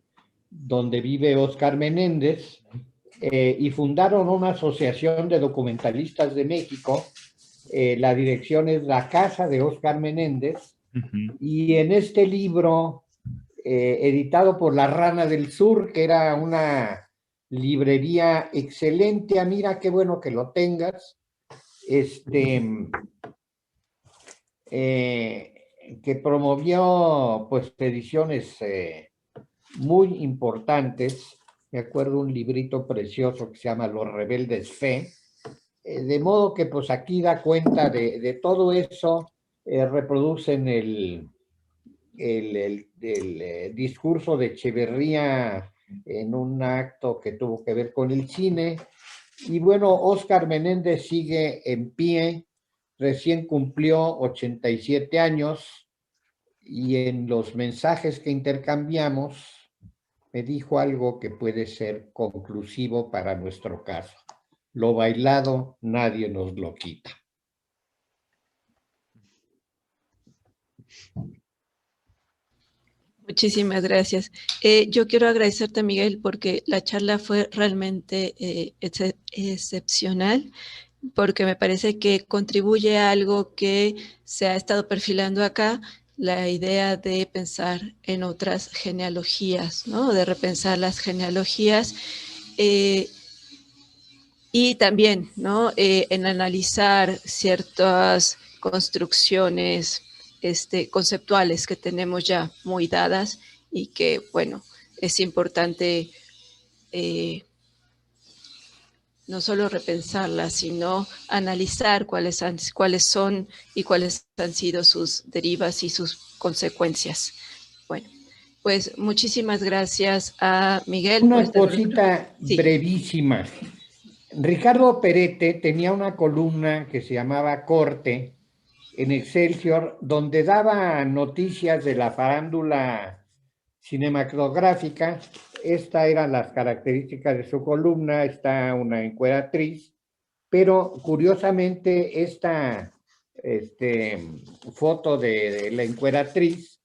donde vive Óscar Menéndez, y fundaron una asociación de documentalistas de México. La dirección es La Casa de Óscar Menéndez, y en este libro, editado por La Rana del Sur, que era una librería excelente, mira, qué bueno que lo tengas, que promovió pues ediciones muy importantes. Me acuerdo un librito precioso que se llama Los Rebeldes Fe, de modo que pues aquí da cuenta de todo eso, reproducen el discurso de Echeverría en un acto que tuvo que ver con el cine. Y bueno, Óscar Menéndez sigue en pie, recién cumplió 87 años y en los mensajes que intercambiamos me dijo algo que puede ser conclusivo para nuestro caso. lo bailado nadie nos lo quita. Muchísimas gracias. Yo quiero agradecerte, Miguel, porque la charla fue realmente excepcional, porque me parece que contribuye a algo que se ha estado perfilando acá, la idea de pensar en otras genealogías, ¿no? De repensar las genealogías y también, ¿no? En analizar ciertas construcciones conceptuales que tenemos ya muy dadas y que, bueno, es importante no solo repensarlas, sino analizar cuáles son y cuáles han sido sus derivas y sus consecuencias. Bueno, pues muchísimas gracias a Miguel. Una cosita sí. brevísima. Ricardo Perete tenía una columna que se llamaba Corte en Excelsior, donde daba noticias de la farándula cinematográfica. Estas eran las características de su columna. Está una encueratriz, pero curiosamente esta foto de la encueratriz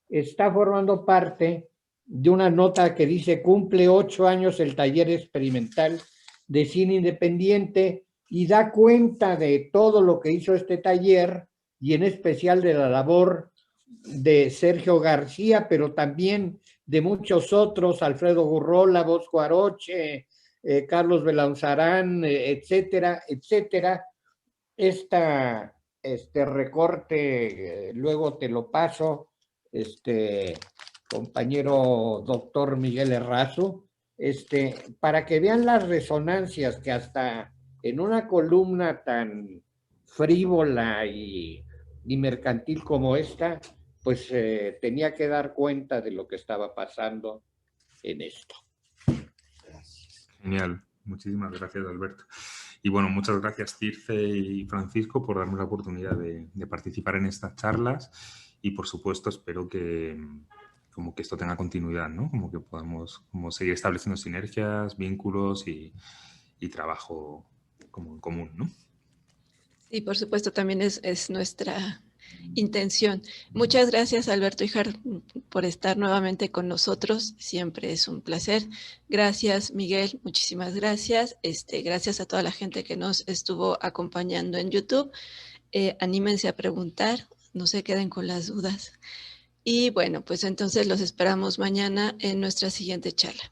está formando parte de una nota que dice: cumple 8 años el taller experimental de cine independiente, y da cuenta de todo lo que hizo este taller y en especial de la labor de Sergio García, pero también de muchos otros, Alfredo Gurrola, Bosco Aroche, Carlos Belanzarán, etcétera, etcétera. Este recorte, luego te lo paso, compañero doctor Miguel Errazo, para que vean las resonancias que hasta en una columna tan frívola y mercantil como esta, pues tenía que dar cuenta de lo que estaba pasando en esto. Gracias. Genial, muchísimas gracias, Alberto. Y bueno, muchas gracias, Circe y Francisco, por darme la oportunidad de participar en estas charlas, y por supuesto espero que esto tenga continuidad, ¿no? Como que podamos seguir estableciendo sinergias, vínculos y trabajo como en común, ¿no? Sí, por supuesto, también es nuestra intención. Muchas gracias, Alberto Híjar, por estar nuevamente con nosotros. Siempre es un placer. Gracias, Miguel. Muchísimas gracias. Gracias a toda la gente que nos estuvo acompañando en YouTube. Anímense a preguntar, no se queden con las dudas. Y bueno, pues entonces los esperamos mañana en nuestra siguiente charla.